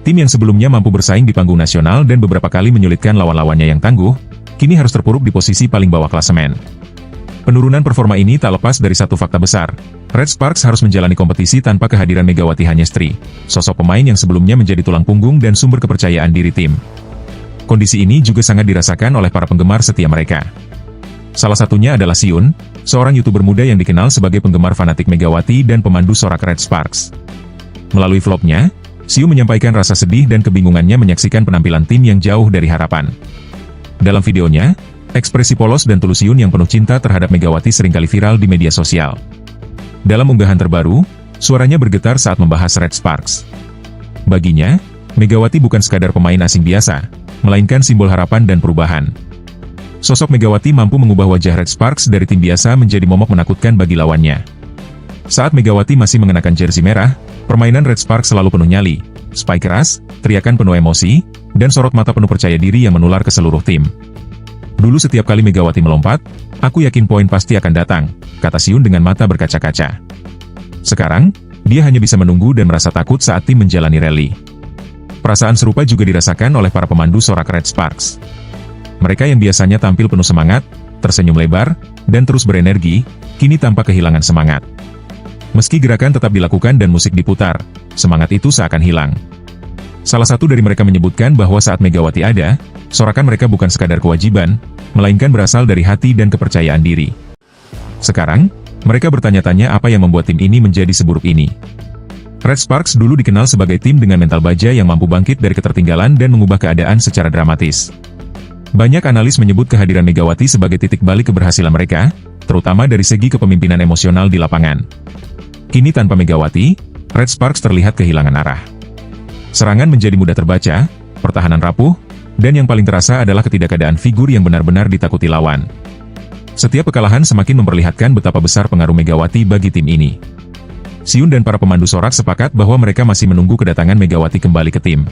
Tim yang sebelumnya mampu bersaing di panggung nasional dan beberapa kali menyulitkan lawan-lawannya yang tangguh, kini harus terpuruk di posisi paling bawah klasemen. Penurunan performa ini tak lepas dari satu fakta besar. Red Sparks harus menjalani kompetisi tanpa kehadiran Megawati Hanyestri, sosok pemain yang sebelumnya menjadi tulang punggung dan sumber kepercayaan diri tim. Kondisi ini juga sangat dirasakan oleh para penggemar setia mereka. Salah satunya adalah Siun, seorang YouTuber muda yang dikenal sebagai penggemar fanatik Megawati dan pemandu sorak Red Sparks. Melalui vlognya, Siun menyampaikan rasa sedih dan kebingungannya menyaksikan penampilan tim yang jauh dari harapan. Dalam videonya, ekspresi polos dan tulus Siun yang penuh cinta terhadap Megawati seringkali viral di media sosial. Dalam unggahan terbaru, suaranya bergetar saat membahas Red Sparks. Baginya, Megawati bukan sekadar pemain asing biasa, melainkan simbol harapan dan perubahan. Sosok Megawati mampu mengubah wajah Red Sparks dari tim biasa menjadi momok menakutkan bagi lawannya. Saat Megawati masih mengenakan jersey merah, permainan Red Sparks selalu penuh nyali, spike keras, teriakan penuh emosi, dan sorot mata penuh percaya diri yang menular ke seluruh tim. Dulu setiap kali Megawati melompat, aku yakin poin pasti akan datang, kata Siun dengan mata berkaca-kaca. Sekarang, dia hanya bisa menunggu dan merasa takut saat tim menjalani rally. Perasaan serupa juga dirasakan oleh para pemandu sorak Red Sparks. Mereka yang biasanya tampil penuh semangat, tersenyum lebar, dan terus berenergi, kini tampak kehilangan semangat. Meski gerakan tetap dilakukan dan musik diputar, semangat itu seakan hilang. Salah satu dari mereka menyebutkan bahwa saat Megawati ada, sorakan mereka bukan sekadar kewajiban, melainkan berasal dari hati dan kepercayaan diri. Sekarang, mereka bertanya-tanya apa yang membuat tim ini menjadi seburuk ini. Red Sparks dulu dikenal sebagai tim dengan mental baja yang mampu bangkit dari ketertinggalan dan mengubah keadaan secara dramatis. Banyak analis menyebut kehadiran Megawati sebagai titik balik keberhasilan mereka, terutama dari segi kepemimpinan emosional di lapangan. Kini tanpa Megawati, Red Sparks terlihat kehilangan arah. Serangan menjadi mudah terbaca, pertahanan rapuh, dan yang paling terasa adalah ketidakadaan figur yang benar-benar ditakuti lawan. Setiap kekalahan semakin memperlihatkan betapa besar pengaruh Megawati bagi tim ini. Siun dan para pemandu sorak sepakat bahwa mereka masih menunggu kedatangan Megawati kembali ke tim.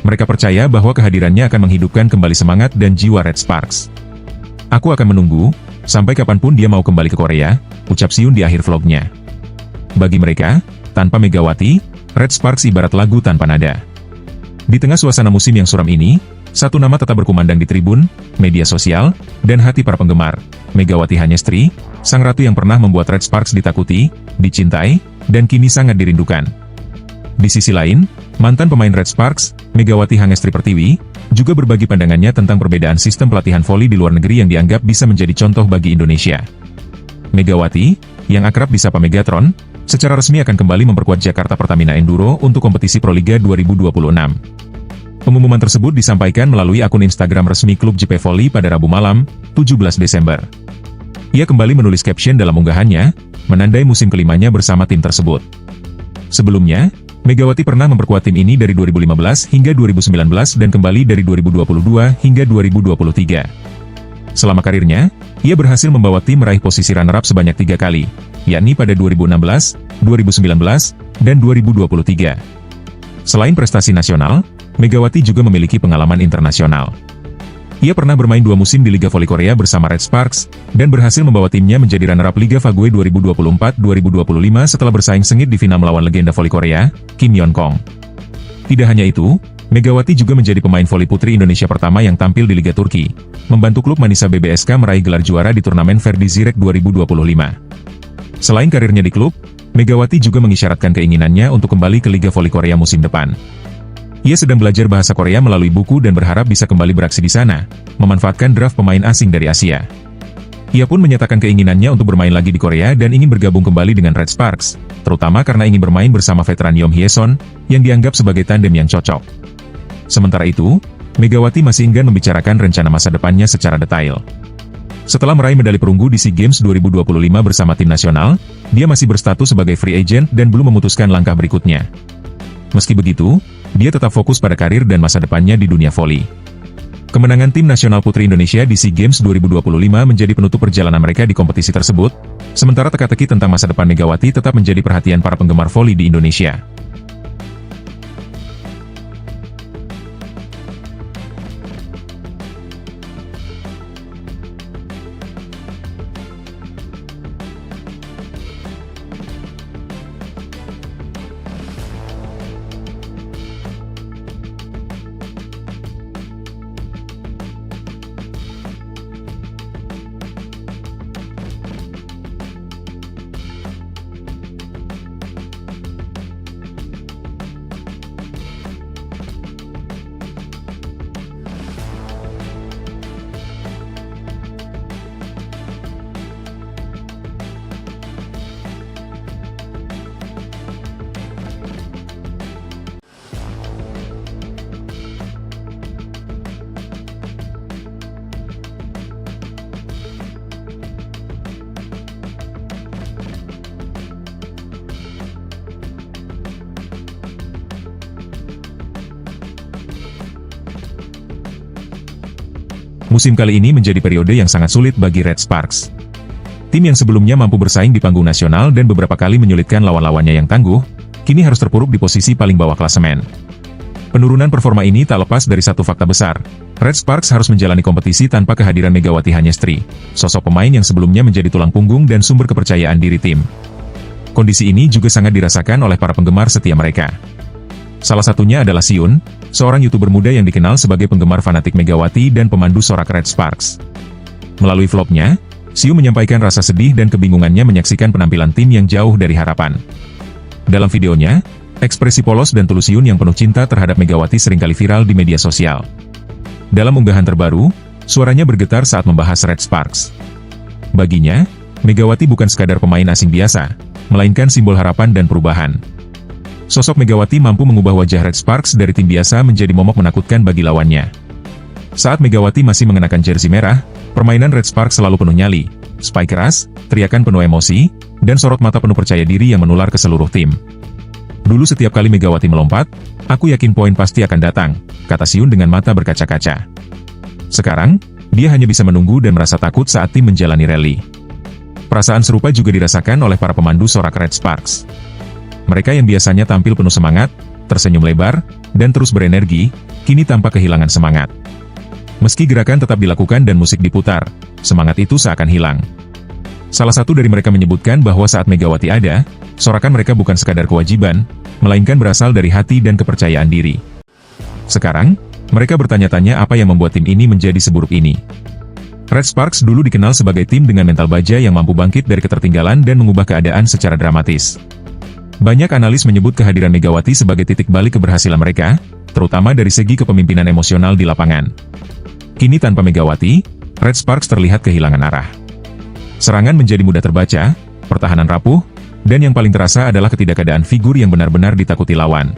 Mereka percaya bahwa kehadirannya akan menghidupkan kembali semangat dan jiwa Red Sparks. Aku akan menunggu, sampai kapanpun dia mau kembali ke Korea, ucap Siun di akhir vlognya. Bagi mereka, tanpa Megawati, Red Sparks ibarat lagu tanpa nada. Di tengah suasana musim yang suram ini, satu nama tetap berkumandang di tribun, media sosial, dan hati para penggemar, Megawati Hanyestri, sang ratu yang pernah membuat Red Sparks ditakuti, dicintai, dan kini sangat dirindukan. Di sisi lain, mantan pemain Red Sparks, Megawati Hanyestri Pertiwi, juga berbagi pandangannya tentang perbedaan sistem pelatihan voli di luar negeri yang dianggap bisa menjadi contoh bagi Indonesia. Megawati, yang akrab disapa Megatron, secara resmi akan kembali memperkuat Jakarta Pertamina Enduro untuk kompetisi Proliga 2026. Pengumuman tersebut disampaikan melalui akun Instagram resmi klub JP Volley pada Rabu malam, 17 Desember. Ia kembali menulis caption dalam unggahannya, menandai musim kelimanya bersama tim tersebut. Sebelumnya, Megawati pernah memperkuat tim ini dari 2015 hingga 2019 dan kembali dari 2022 hingga 2023. Selama karirnya, ia berhasil membawa tim meraih posisi runner-up sebanyak 3 kali, yakni pada 2016, 2019, dan 2023. Selain prestasi nasional, Megawati juga memiliki pengalaman internasional. Ia pernah bermain 2 musim di Liga Voli Korea bersama Red Sparks, dan berhasil membawa timnya menjadi runner-up Liga Fague 2024-2025 setelah bersaing sengit di final melawan legenda voli Korea, Kim Yeon-kong. Tidak hanya itu, Megawati juga menjadi pemain voli putri Indonesia pertama yang tampil di Liga Turki, membantu klub Manisa BBSK meraih gelar juara di turnamen Verdi Zirek 2025. Selain karirnya di klub, Megawati juga mengisyaratkan keinginannya untuk kembali ke Liga Voli Korea musim depan. Ia sedang belajar bahasa Korea melalui buku dan berharap bisa kembali beraksi di sana, memanfaatkan draft pemain asing dari Asia. Ia pun menyatakan keinginannya untuk bermain lagi di Korea dan ingin bergabung kembali dengan Red Sparks, terutama karena ingin bermain bersama veteran Yeom Hye-son, yang dianggap sebagai tandem yang cocok. Sementara itu, Megawati masih enggan membicarakan rencana masa depannya secara detail. Setelah meraih medali perunggu di SEA Games 2025 bersama tim nasional, dia masih berstatus sebagai free agent dan belum memutuskan langkah berikutnya. Meski begitu, dia tetap fokus pada karir dan masa depannya di dunia voli. Kemenangan tim nasional putri Indonesia di SEA Games 2025 menjadi penutup perjalanan mereka di kompetisi tersebut, sementara teka-teki tentang masa depan Megawati tetap menjadi perhatian para penggemar voli di Indonesia. musim kali ini menjadi periode yang sangat sulit bagi Red Sparks. Tim yang sebelumnya mampu bersaing di panggung nasional dan beberapa kali menyulitkan lawan-lawannya yang tangguh, kini harus terpuruk di posisi paling bawah klasemen. Penurunan performa ini tak lepas dari satu fakta besar. Red Sparks harus menjalani kompetisi tanpa kehadiran Megawati Hanyestri, sosok pemain yang sebelumnya menjadi tulang punggung dan sumber kepercayaan diri tim. Kondisi ini juga sangat dirasakan oleh para penggemar setia mereka. Salah satunya adalah Siun, seorang YouTuber muda yang dikenal sebagai penggemar fanatik Megawati dan pemandu sorak Red Sparks. Melalui vlognya, Siun menyampaikan rasa sedih dan kebingungannya menyaksikan penampilan tim yang jauh dari harapan. Dalam videonya, ekspresi polos dan tulus Siun yang penuh cinta terhadap Megawati seringkali viral di media sosial. Dalam unggahan terbaru, suaranya bergetar saat membahas Red Sparks. Baginya, Megawati bukan sekadar pemain asing biasa, melainkan simbol harapan dan perubahan. Sosok Megawati mampu mengubah wajah Red Sparks dari tim biasa menjadi momok menakutkan bagi lawannya. Saat Megawati masih mengenakan jersey merah, permainan Red Sparks selalu penuh nyali, spike keras, teriakan penuh emosi, dan sorot mata penuh percaya diri yang menular ke seluruh tim. Dulu setiap kali Megawati melompat, aku yakin poin pasti akan datang, kata Siun dengan mata berkaca-kaca. Sekarang, dia hanya bisa menunggu dan merasa takut saat tim menjalani rally. Perasaan serupa juga dirasakan oleh para pemandu sorak Red Sparks. Mereka yang biasanya tampil penuh semangat, tersenyum lebar, dan terus berenergi, kini tampak kehilangan semangat. Meski gerakan tetap dilakukan dan musik diputar, semangat itu seakan hilang. Salah satu dari mereka menyebutkan bahwa saat Megawati ada, sorakan mereka bukan sekadar kewajiban, melainkan berasal dari hati dan kepercayaan diri. Sekarang, mereka bertanya-tanya apa yang membuat tim ini menjadi seburuk ini. Red Sparks dulu dikenal sebagai tim dengan mental baja yang mampu bangkit dari ketertinggalan dan mengubah keadaan secara dramatis. Banyak analis menyebut kehadiran Megawati sebagai titik balik keberhasilan mereka, terutama dari segi kepemimpinan emosional di lapangan. Kini tanpa Megawati, Red Sparks terlihat kehilangan arah. Serangan menjadi mudah terbaca, pertahanan rapuh, dan yang paling terasa adalah ketidakadaan figur yang benar-benar ditakuti lawan.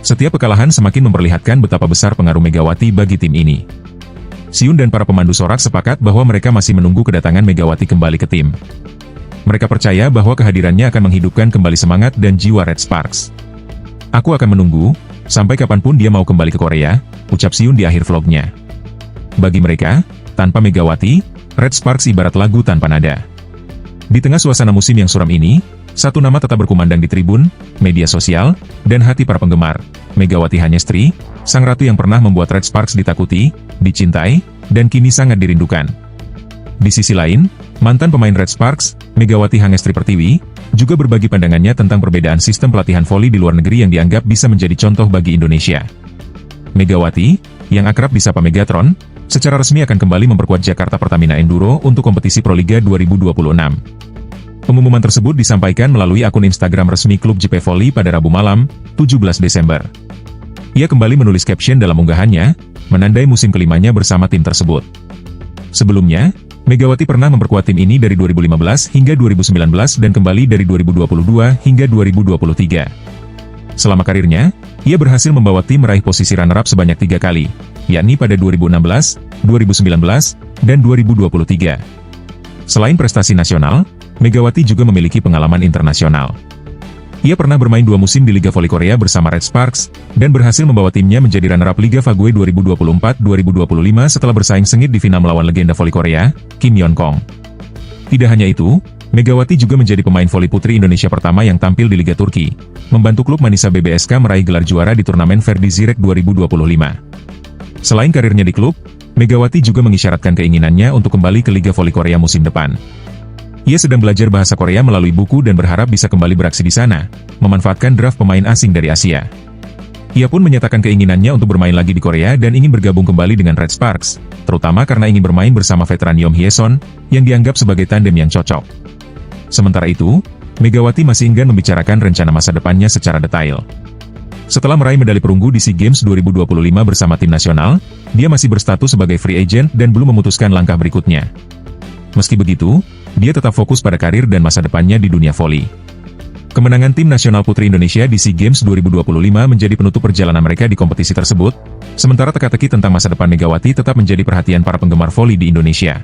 Setiap kekalahan semakin memperlihatkan betapa besar pengaruh Megawati bagi tim ini. Siun dan para pemandu sorak sepakat bahwa mereka masih menunggu kedatangan Megawati kembali ke tim. Mereka percaya bahwa kehadirannya akan menghidupkan kembali semangat dan jiwa Red Sparks. Aku akan menunggu, sampai kapanpun dia mau kembali ke Korea, ucap Siun di akhir vlognya. Bagi mereka, tanpa Megawati, Red Sparks ibarat lagu tanpa nada. Di tengah suasana musim yang suram ini, satu nama tetap berkumandang di tribun, media sosial, dan hati para penggemar, Megawati Hanyestri, sang ratu yang pernah membuat Red Sparks ditakuti, dicintai, dan kini sangat dirindukan. Di sisi lain, mantan pemain Red Sparks, Megawati Hanyestri Pertiwi, juga berbagi pandangannya tentang perbedaan sistem pelatihan voli di luar negeri yang dianggap bisa menjadi contoh bagi Indonesia. Megawati, yang akrab disapa Megatron, secara resmi akan kembali memperkuat Jakarta Pertamina Enduro untuk kompetisi Proliga 2026. Pengumuman tersebut disampaikan melalui akun Instagram resmi klub JP Volley pada Rabu malam, 17 Desember. Ia kembali menulis caption dalam unggahannya, menandai musim kelimanya bersama tim tersebut. Sebelumnya, Megawati pernah memperkuat tim ini dari 2015 hingga 2019 dan kembali dari 2022 hingga 2023. Selama karirnya, ia berhasil membawa tim meraih posisi runner-up sebanyak 3 kali, yakni pada 2016, 2019, dan 2023. Selain prestasi nasional, Megawati juga memiliki pengalaman internasional. Ia pernah bermain 2 musim di Liga Voli Korea bersama Red Sparks, dan berhasil membawa timnya menjadi runner-up Liga Fague 2024-2025 setelah bersaing sengit di final melawan legenda voli Korea, Kim Yeon-kong. Tidak hanya itu, Megawati juga menjadi pemain voli putri Indonesia pertama yang tampil di Liga Turki, membantu klub Manisa BBSK meraih gelar juara di turnamen Verdi Zirek 2025. Selain karirnya di klub, Megawati juga mengisyaratkan keinginannya untuk kembali ke Liga Voli Korea musim depan. Ia sedang belajar bahasa Korea melalui buku dan berharap bisa kembali beraksi di sana, memanfaatkan draft pemain asing dari Asia. Ia pun menyatakan keinginannya untuk bermain lagi di Korea dan ingin bergabung kembali dengan Red Sparks, terutama karena ingin bermain bersama veteran Yom Hye-son, yang dianggap sebagai tandem yang cocok. Sementara itu, Megawati masih enggan membicarakan rencana masa depannya secara detail. Setelah meraih medali perunggu di SEA Games 2025 bersama tim nasional, dia masih berstatus sebagai free agent dan belum memutuskan langkah berikutnya. Meski begitu, dia tetap fokus pada karir dan masa depannya di dunia voli. Kemenangan tim nasional putri Indonesia di SEA Games 2025 menjadi penutup perjalanan mereka di kompetisi tersebut, sementara teka-teki tentang masa depan Megawati tetap menjadi perhatian para penggemar voli di Indonesia.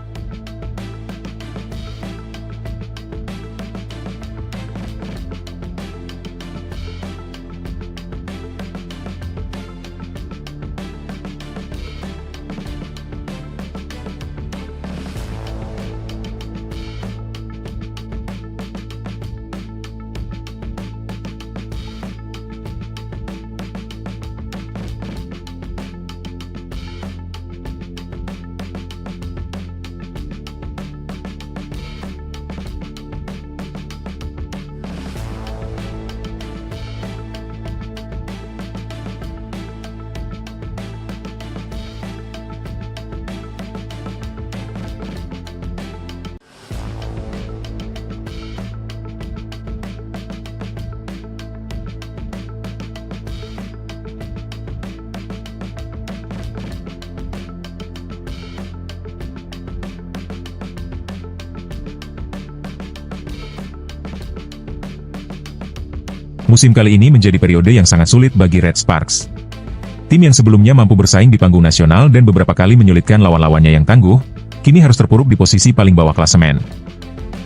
Musim kali ini menjadi periode yang sangat sulit bagi Red Sparks. Tim yang sebelumnya mampu bersaing di panggung nasional dan beberapa kali menyulitkan lawan-lawannya yang tangguh, kini harus terpuruk di posisi paling bawah klasemen.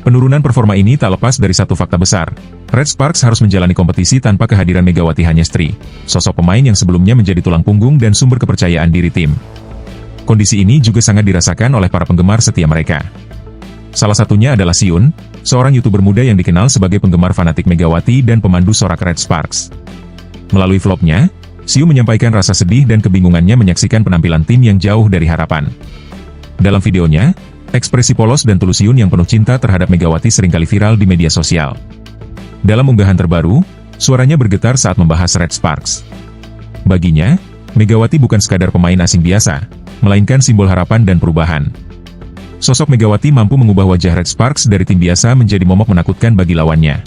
Penurunan performa ini tak lepas dari satu fakta besar. Red Sparks harus menjalani kompetisi tanpa kehadiran Megawati Hanyestri, sosok pemain yang sebelumnya menjadi tulang punggung dan sumber kepercayaan diri tim. Kondisi ini juga sangat dirasakan oleh para penggemar setia mereka. Salah satunya adalah Siun, seorang YouTuber muda yang dikenal sebagai penggemar fanatik Megawati dan pemandu sorak Red Sparks. Melalui vlognya, Siu menyampaikan rasa sedih dan kebingungannya menyaksikan penampilan tim yang jauh dari harapan. Dalam videonya, ekspresi polos dan tulus Siun yang penuh cinta terhadap Megawati seringkali viral di media sosial. Dalam unggahan terbaru, suaranya bergetar saat membahas Red Sparks. Baginya, Megawati bukan sekadar pemain asing biasa, melainkan simbol harapan dan perubahan. Sosok Megawati mampu mengubah wajah Red Sparks dari tim biasa menjadi momok menakutkan bagi lawannya.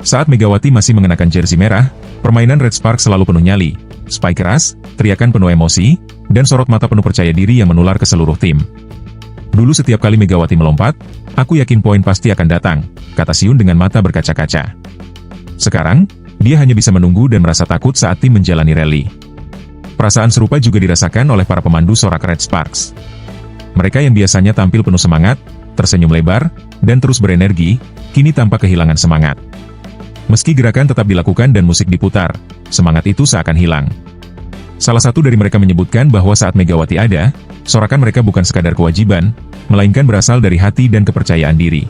Saat Megawati masih mengenakan jersey merah, permainan Red Sparks selalu penuh nyali, spike keras, teriakan penuh emosi, dan sorot mata penuh percaya diri yang menular ke seluruh tim. Dulu setiap kali Megawati melompat, aku yakin poin pasti akan datang, kata Siun dengan mata berkaca-kaca. Sekarang, dia hanya bisa menunggu dan merasa takut saat tim menjalani rally. Perasaan serupa juga dirasakan oleh para pemandu sorak Red Sparks. Mereka yang biasanya tampil penuh semangat, tersenyum lebar, dan terus berenergi, kini tampak kehilangan semangat. Meski gerakan tetap dilakukan dan musik diputar, semangat itu seakan hilang. Salah satu dari mereka menyebutkan bahwa saat Megawati ada, sorakan mereka bukan sekadar kewajiban, melainkan berasal dari hati dan kepercayaan diri.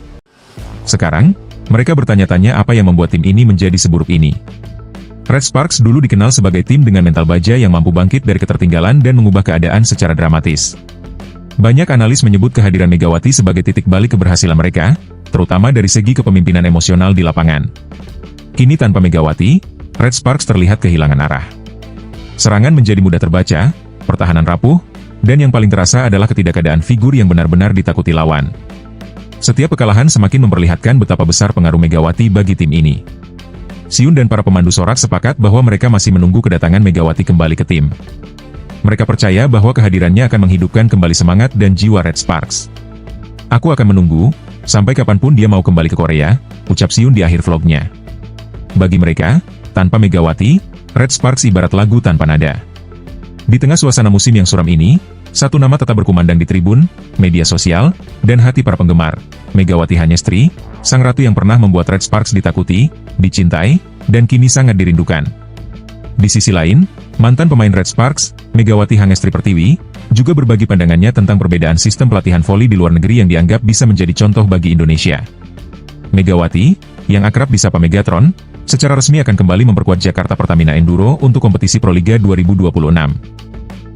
Sekarang, mereka bertanya-tanya apa yang membuat tim ini menjadi seburuk ini. Red Sparks dulu dikenal sebagai tim dengan mental baja yang mampu bangkit dari ketertinggalan dan mengubah keadaan secara dramatis. Banyak analis menyebut kehadiran Megawati sebagai titik balik keberhasilan mereka, terutama dari segi kepemimpinan emosional di lapangan. Kini tanpa Megawati, Red Sparks terlihat kehilangan arah. Serangan menjadi mudah terbaca, pertahanan rapuh, dan yang paling terasa adalah ketidakadaan figur yang benar-benar ditakuti lawan. Setiap kekalahan semakin memperlihatkan betapa besar pengaruh Megawati bagi tim ini. Siun dan para pemandu sorak sepakat bahwa mereka masih menunggu kedatangan Megawati kembali ke tim. Mereka percaya bahwa kehadirannya akan menghidupkan kembali semangat dan jiwa Red Sparks. Aku akan menunggu, sampai kapanpun dia mau kembali ke Korea, ucap Siun di akhir vlognya. Bagi mereka, tanpa Megawati, Red Sparks ibarat lagu tanpa nada. Di tengah suasana musim yang suram ini, satu nama tetap berkumandang di tribun, media sosial, dan hati para penggemar, Megawati Hanyestri, sang ratu yang pernah membuat Red Sparks ditakuti, dicintai, dan kini sangat dirindukan. Di sisi lain, mantan pemain Red Sparks, Megawati Hanyestri Pertiwi, juga berbagi pandangannya tentang perbedaan sistem pelatihan voli di luar negeri yang dianggap bisa menjadi contoh bagi Indonesia. Megawati, yang akrab disapa Megatron, secara resmi akan kembali memperkuat Jakarta Pertamina Enduro untuk kompetisi Proliga 2026.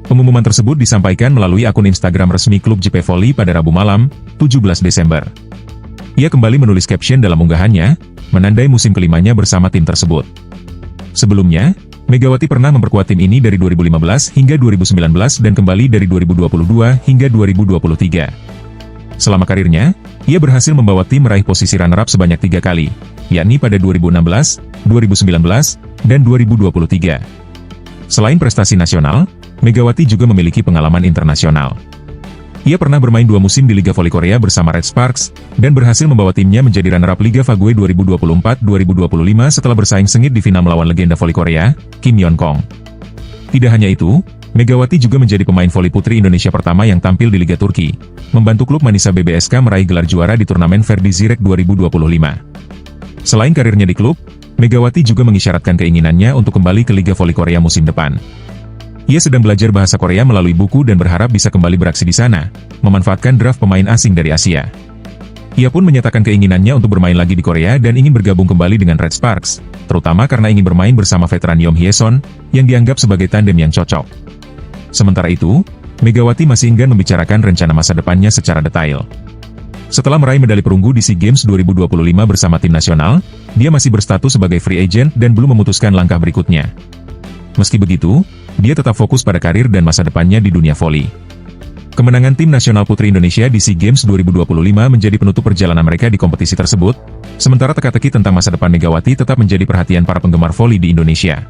Pengumuman tersebut disampaikan melalui akun Instagram resmi klub JP Volley pada Rabu malam, 17 Desember. Ia kembali menulis caption dalam unggahannya, menandai musim kelimanya bersama tim tersebut. Sebelumnya, Megawati pernah memperkuat tim ini dari 2015 hingga 2019 dan kembali dari 2022 hingga 2023. Selama karirnya, ia berhasil membawa tim meraih posisi runner-up sebanyak 3 kali, yakni pada 2016, 2019, dan 2023. Selain prestasi nasional, Megawati juga memiliki pengalaman internasional. Ia pernah bermain 2 musim di Liga Voli Korea bersama Red Sparks, dan berhasil membawa timnya menjadi runner-up Liga Fague 2024-2025 setelah bersaing sengit di final melawan legenda voli Korea, Kim Yeon-kong. Tidak hanya itu, Megawati juga menjadi pemain voli putri Indonesia pertama yang tampil di Liga Turki, membantu klub Manisa BBSK meraih gelar juara di turnamen Ferdi Zirek 2025. Selain karirnya di klub, Megawati juga mengisyaratkan keinginannya untuk kembali ke Liga Voli Korea musim depan. Ia sedang belajar bahasa Korea melalui buku dan berharap bisa kembali beraksi di sana, memanfaatkan draft pemain asing dari Asia. Ia pun menyatakan keinginannya untuk bermain lagi di Korea dan ingin bergabung kembali dengan Red Sparks, terutama karena ingin bermain bersama veteran Yom Hye-son, yang dianggap sebagai tandem yang cocok. Sementara itu, Megawati masih enggan membicarakan rencana masa depannya secara detail. Setelah meraih medali perunggu di SEA Games 2025 bersama tim nasional, dia masih berstatus sebagai free agent dan belum memutuskan langkah berikutnya. Meski begitu, dia tetap fokus pada karir dan masa depannya di dunia voli. Kemenangan tim nasional putri Indonesia di SEA Games 2025 menjadi penutup perjalanan mereka di kompetisi tersebut, sementara teka-teki tentang masa depan Megawati tetap menjadi perhatian para penggemar voli di Indonesia.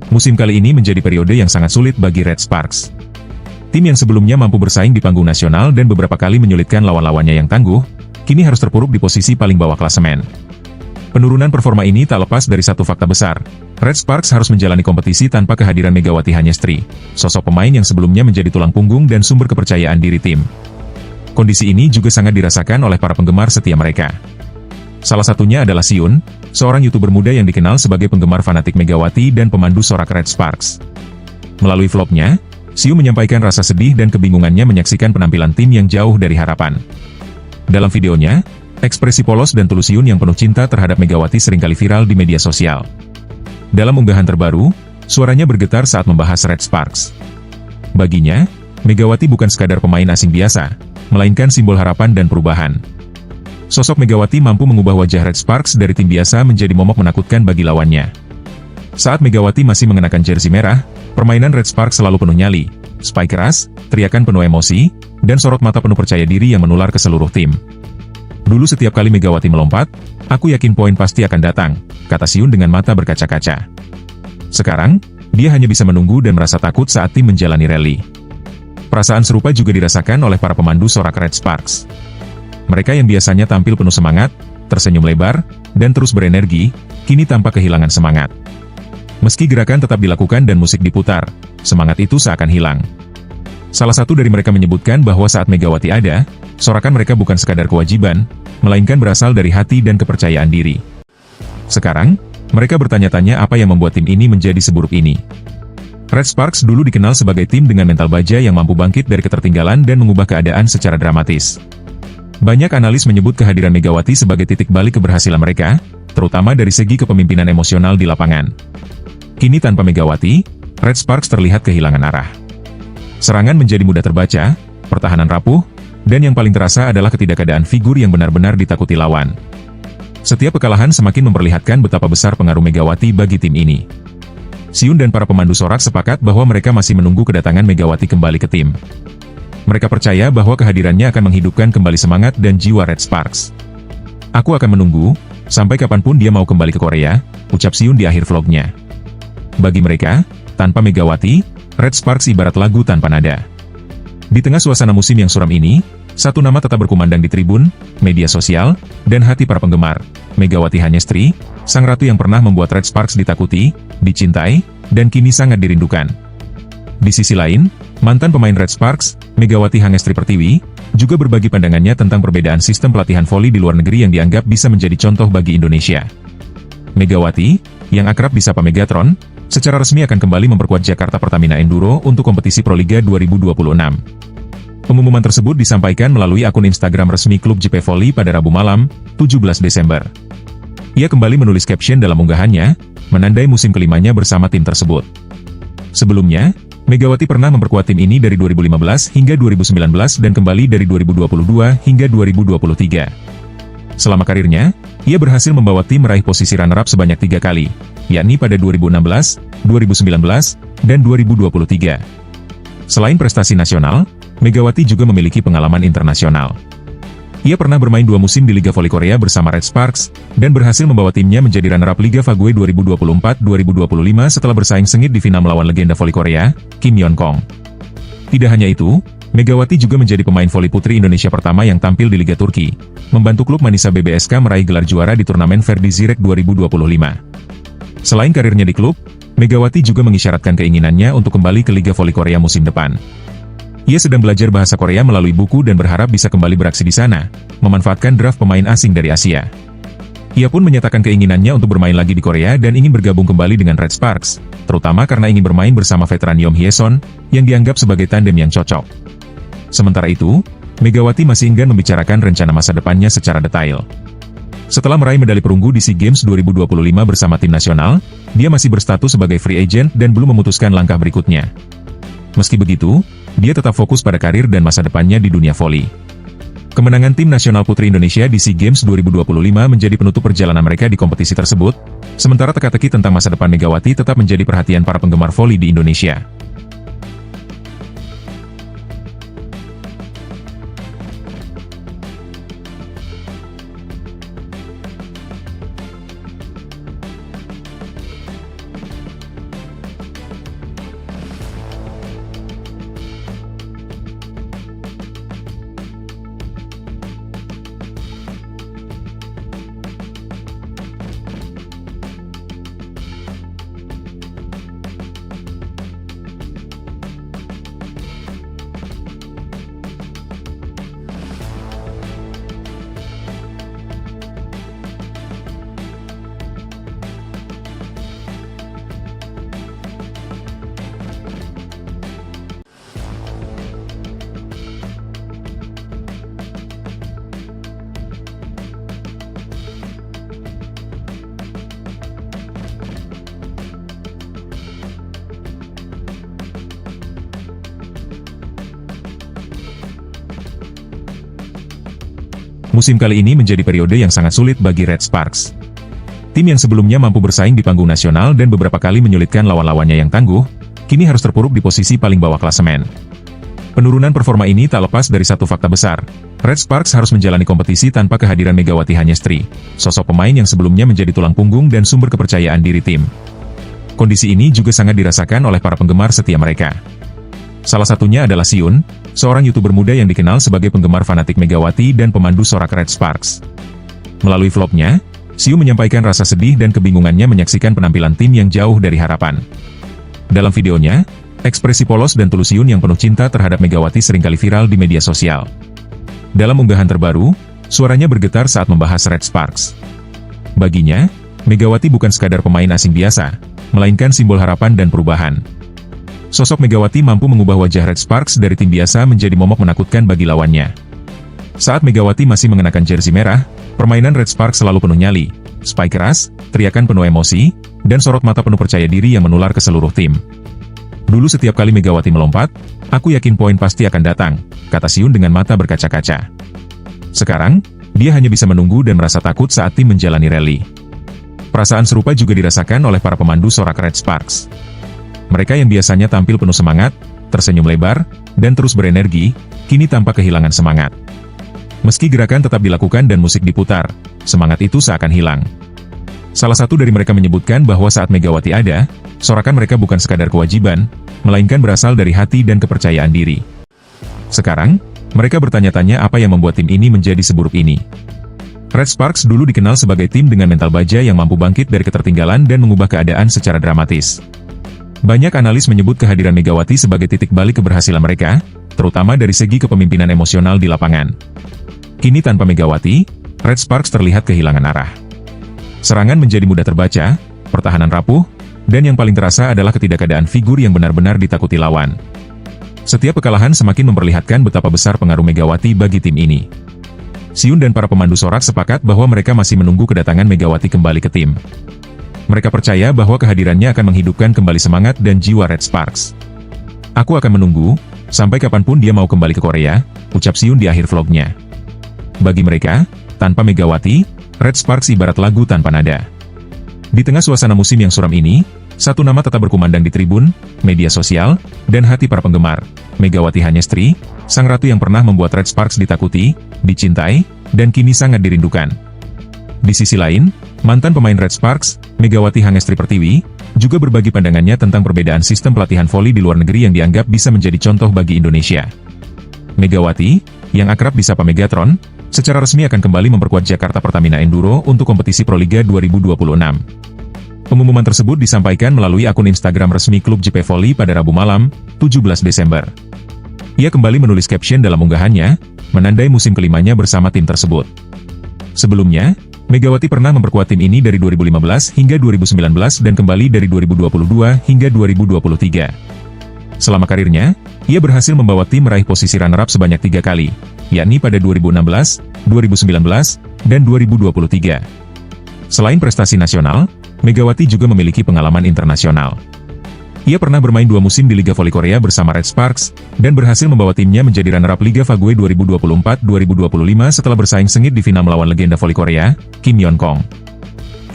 musim kali ini menjadi periode yang sangat sulit bagi Red Sparks. Tim yang sebelumnya mampu bersaing di panggung nasional dan beberapa kali menyulitkan lawan-lawannya yang tangguh, kini harus terpuruk di posisi paling bawah klasemen. Penurunan performa ini tak lepas dari satu fakta besar. Red Sparks harus menjalani kompetisi tanpa kehadiran Megawati Hanyestri, sosok pemain yang sebelumnya menjadi tulang punggung dan sumber kepercayaan diri tim. Kondisi ini juga sangat dirasakan oleh para penggemar setia mereka. Salah satunya adalah Siun, seorang YouTuber muda yang dikenal sebagai penggemar fanatik Megawati dan pemandu sorak Red Sparks. Melalui vlognya, Siun menyampaikan rasa sedih dan kebingungannya menyaksikan penampilan tim yang jauh dari harapan. Dalam videonya, ekspresi polos dan tulus Siun yang penuh cinta terhadap Megawati seringkali viral di media sosial. Dalam unggahan terbaru, suaranya bergetar saat membahas Red Sparks. Baginya, Megawati bukan sekadar pemain asing biasa, melainkan simbol harapan dan perubahan. Sosok Megawati mampu mengubah wajah Red Sparks dari tim biasa menjadi momok menakutkan bagi lawannya. Saat Megawati masih mengenakan jersey merah, permainan Red Sparks selalu penuh nyali, spike keras, teriakan penuh emosi, dan sorot mata penuh percaya diri yang menular ke seluruh tim. Dulu setiap kali Megawati melompat, aku yakin poin pasti akan datang, kata Siun dengan mata berkaca-kaca. Sekarang, dia hanya bisa menunggu dan merasa takut saat tim menjalani rally. Perasaan serupa juga dirasakan oleh para pemandu sorak Red Sparks. Mereka yang biasanya tampil penuh semangat, tersenyum lebar, dan terus berenergi, kini tampak kehilangan semangat. Meski gerakan tetap dilakukan dan musik diputar, semangat itu seakan hilang. Salah satu dari mereka menyebutkan bahwa saat Megawati ada, sorakan mereka bukan sekadar kewajiban, melainkan berasal dari hati dan kepercayaan diri. Sekarang, mereka bertanya-tanya apa yang membuat tim ini menjadi seburuk ini. Red Sparks dulu dikenal sebagai tim dengan mental baja yang mampu bangkit dari ketertinggalan dan mengubah keadaan secara dramatis. Banyak analis menyebut kehadiran Megawati sebagai titik balik keberhasilan mereka, terutama dari segi kepemimpinan emosional di lapangan. Kini tanpa Megawati, Red Sparks terlihat kehilangan arah. Serangan menjadi mudah terbaca, pertahanan rapuh, dan yang paling terasa adalah ketidakadaan figur yang benar-benar ditakuti lawan. Setiap kekalahan semakin memperlihatkan betapa besar pengaruh Megawati bagi tim ini. Siun dan para pemandu sorak sepakat bahwa mereka masih menunggu kedatangan Megawati kembali ke tim. Mereka percaya bahwa kehadirannya akan menghidupkan kembali semangat dan jiwa Red Sparks. Aku akan menunggu, sampai kapanpun dia mau kembali ke Korea, ucap Siun di akhir vlognya. Bagi mereka, tanpa Megawati, Red Sparks ibarat lagu tanpa nada. Di tengah suasana musim yang suram ini, satu nama tetap berkumandang di tribun, media sosial, dan hati para penggemar, Megawati Hanyestri, sang ratu yang pernah membuat Red Sparks ditakuti, dicintai, dan kini sangat dirindukan. Di sisi lain, mantan pemain Red Sparks, Megawati Hanyestri Pertiwi, juga berbagi pandangannya tentang perbedaan sistem pelatihan voli di luar negeri yang dianggap bisa menjadi contoh bagi Indonesia. Megawati, yang akrab disapa Megatron, secara resmi akan kembali memperkuat Jakarta Pertamina Enduro untuk kompetisi Proliga 2026. Pengumuman tersebut disampaikan melalui akun Instagram resmi klub JP Volley pada Rabu malam, 17 Desember. Ia kembali menulis caption dalam unggahannya, menandai musim kelimanya bersama tim tersebut. Sebelumnya, Megawati pernah memperkuat tim ini dari 2015 hingga 2019 dan kembali dari 2022 hingga 2023. Selama karirnya, ia berhasil membawa tim meraih posisi runner-up sebanyak 3 kali, yakni pada 2016, 2019, dan 2023. Selain prestasi nasional, Megawati juga memiliki pengalaman internasional. Ia pernah bermain 2 musim di Liga Voli Korea bersama Red Sparks, dan berhasil membawa timnya menjadi runner-up Liga Fague 2024-2025 setelah bersaing sengit di final melawan legenda voli Korea, Kim Yeon-kong. Tidak hanya itu, Megawati juga menjadi pemain voli putri Indonesia pertama yang tampil di Liga Turki, membantu klub Manisa BBSK meraih gelar juara di turnamen Verdi Zirek 2025. Selain karirnya di klub, Megawati juga mengisyaratkan keinginannya untuk kembali ke Liga Voli Korea musim depan. Ia sedang belajar bahasa Korea melalui buku dan berharap bisa kembali beraksi di sana, memanfaatkan draft pemain asing dari Asia. Ia pun menyatakan keinginannya untuk bermain lagi di Korea dan ingin bergabung kembali dengan Red Sparks, terutama karena ingin bermain bersama veteran Yom Hye-son, yang dianggap sebagai tandem yang cocok. Sementara itu, Megawati masih enggan membicarakan rencana masa depannya secara detail. Setelah meraih medali perunggu di SEA Games 2025 bersama tim nasional, dia masih berstatus sebagai free agent dan belum memutuskan langkah berikutnya. Meski begitu, dia tetap fokus pada karir dan masa depannya di dunia voli. Kemenangan tim nasional putri Indonesia di SEA Games 2025 menjadi penutup perjalanan mereka di kompetisi tersebut, sementara teka-teki tentang masa depan Megawati tetap menjadi perhatian para penggemar voli di Indonesia. Musim kali ini menjadi periode yang sangat sulit bagi Red Sparks. Tim yang sebelumnya mampu bersaing di panggung nasional dan beberapa kali menyulitkan lawan-lawannya yang tangguh, kini harus terpuruk di posisi paling bawah klasemen. Penurunan performa ini tak lepas dari satu fakta besar. Red Sparks harus menjalani kompetisi tanpa kehadiran Megawati Hanyestri, sosok pemain yang sebelumnya menjadi tulang punggung dan sumber kepercayaan diri tim. Kondisi ini juga sangat dirasakan oleh para penggemar setia mereka. Salah satunya adalah Siun, seorang YouTuber muda yang dikenal sebagai penggemar fanatik Megawati dan pemandu sorak Red Sparks. Melalui vlognya, Siun menyampaikan rasa sedih dan kebingungannya menyaksikan penampilan tim yang jauh dari harapan. Dalam videonya, ekspresi polos dan tulus Siun yang penuh cinta terhadap Megawati seringkali viral di media sosial. Dalam unggahan terbaru, suaranya bergetar saat membahas Red Sparks. Baginya, Megawati bukan sekadar pemain asing biasa, melainkan simbol harapan dan perubahan. Sosok Megawati mampu mengubah wajah Red Sparks dari tim biasa menjadi momok menakutkan bagi lawannya. Saat Megawati masih mengenakan jersey merah, permainan Red Sparks selalu penuh nyali, spike keras, teriakan penuh emosi, dan sorot mata penuh percaya diri yang menular ke seluruh tim. Dulu setiap kali Megawati melompat, aku yakin poin pasti akan datang, kata Siun dengan mata berkaca-kaca. Sekarang, dia hanya bisa menunggu dan merasa takut saat tim menjalani rally. Perasaan serupa juga dirasakan oleh para pemandu sorak Red Sparks. Mereka yang biasanya tampil penuh semangat, tersenyum lebar, dan terus berenergi, kini tampak kehilangan semangat. Meski gerakan tetap dilakukan dan musik diputar, semangat itu seakan hilang. Salah satu dari mereka menyebutkan bahwa saat Megawati ada, sorakan mereka bukan sekadar kewajiban, melainkan berasal dari hati dan kepercayaan diri. Sekarang, mereka bertanya-tanya apa yang membuat tim ini menjadi seburuk ini. Red Sparks dulu dikenal sebagai tim dengan mental baja yang mampu bangkit dari ketertinggalan dan mengubah keadaan secara dramatis. Banyak analis menyebut kehadiran Megawati sebagai titik balik keberhasilan mereka, terutama dari segi kepemimpinan emosional di lapangan. Kini tanpa Megawati, Red Sparks terlihat kehilangan arah. Serangan menjadi mudah terbaca, pertahanan rapuh, dan yang paling terasa adalah ketidakadaan figur yang benar-benar ditakuti lawan. Setiap kekalahan semakin memperlihatkan betapa besar pengaruh Megawati bagi tim ini. Siun dan para pemandu sorak sepakat bahwa mereka masih menunggu kedatangan Megawati kembali ke tim. Mereka percaya bahwa kehadirannya akan menghidupkan kembali semangat dan jiwa Red Sparks. Aku akan menunggu, sampai kapanpun dia mau kembali ke Korea, ucap Siun di akhir vlognya. Bagi mereka, tanpa Megawati, Red Sparks ibarat lagu tanpa nada. Di tengah suasana musim yang suram ini, satu nama tetap berkumandang di tribun, media sosial, dan hati para penggemar, Megawati Hanyestri, sang ratu yang pernah membuat Red Sparks ditakuti, dicintai, dan kini sangat dirindukan. Di sisi lain, mantan pemain Red Sparks, Megawati Hanyestri Pertiwi, juga berbagi pandangannya tentang perbedaan sistem pelatihan voli di luar negeri yang dianggap bisa menjadi contoh bagi Indonesia. Megawati, yang akrab disapa Megatron, secara resmi akan kembali memperkuat Jakarta Pertamina Enduro untuk kompetisi Proliga 2026. Pengumuman tersebut disampaikan melalui akun Instagram resmi klub JP Volley pada Rabu malam, 17 Desember. Ia kembali menulis caption dalam unggahannya, menandai musim kelimanya bersama tim tersebut. Sebelumnya, Megawati pernah memperkuat tim ini dari 2015 hingga 2019 dan kembali dari 2022 hingga 2023. Selama karirnya, ia berhasil membawa tim meraih posisi runner-up sebanyak 3 kali, yakni pada 2016, 2019, dan 2023. Selain prestasi nasional, Megawati juga memiliki pengalaman internasional. Ia pernah bermain 2 musim di Liga Voli Korea bersama Red Sparks, dan berhasil membawa timnya menjadi runner-up Liga Fagwe 2024-2025 setelah bersaing sengit di final melawan legenda voli Korea, Kim Yeon-kong.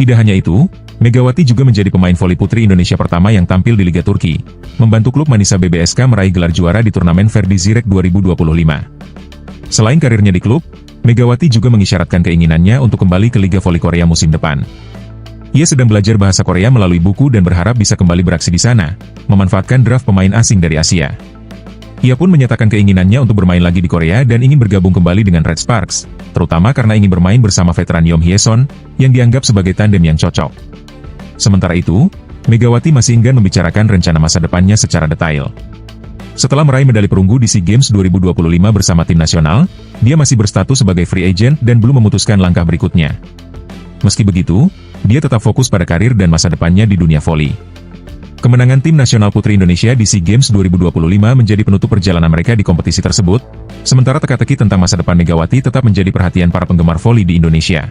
Tidak hanya itu, Megawati juga menjadi pemain voli putri Indonesia pertama yang tampil di Liga Turki, membantu klub Manisa BBSK meraih gelar juara di turnamen Verdi Zirek 2025. Selain karirnya di klub, Megawati juga mengisyaratkan keinginannya untuk kembali ke Liga Voli Korea musim depan. Ia sedang belajar bahasa Korea melalui buku dan berharap bisa kembali beraksi di sana, memanfaatkan draft pemain asing dari Asia. Ia pun menyatakan keinginannya untuk bermain lagi di Korea dan ingin bergabung kembali dengan Red Sparks, terutama karena ingin bermain bersama veteran Yom Hye-son, yang dianggap sebagai tandem yang cocok. Sementara itu, Megawati masih enggan membicarakan rencana masa depannya secara detail. Setelah meraih medali perunggu di SEA Games 2025 bersama tim nasional, dia masih berstatus sebagai free agent dan belum memutuskan langkah berikutnya. Meski begitu, dia tetap fokus pada karir dan masa depannya di dunia voli. Kemenangan tim nasional putri Indonesia di SEA Games 2025 menjadi penutup perjalanan mereka di kompetisi tersebut, sementara teka-teki tentang masa depan Megawati tetap menjadi perhatian para penggemar voli di Indonesia.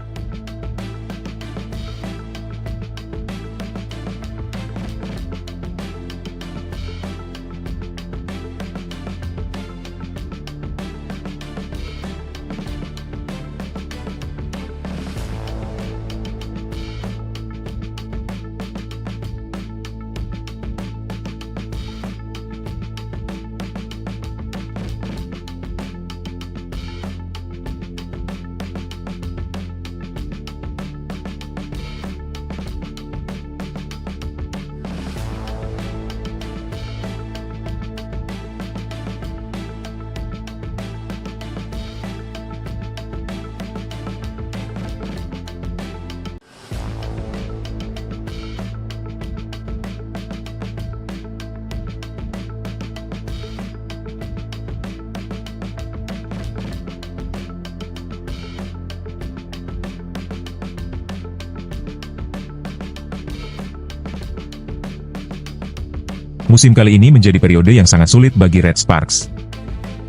Musim kali ini menjadi periode yang sangat sulit bagi Red Sparks.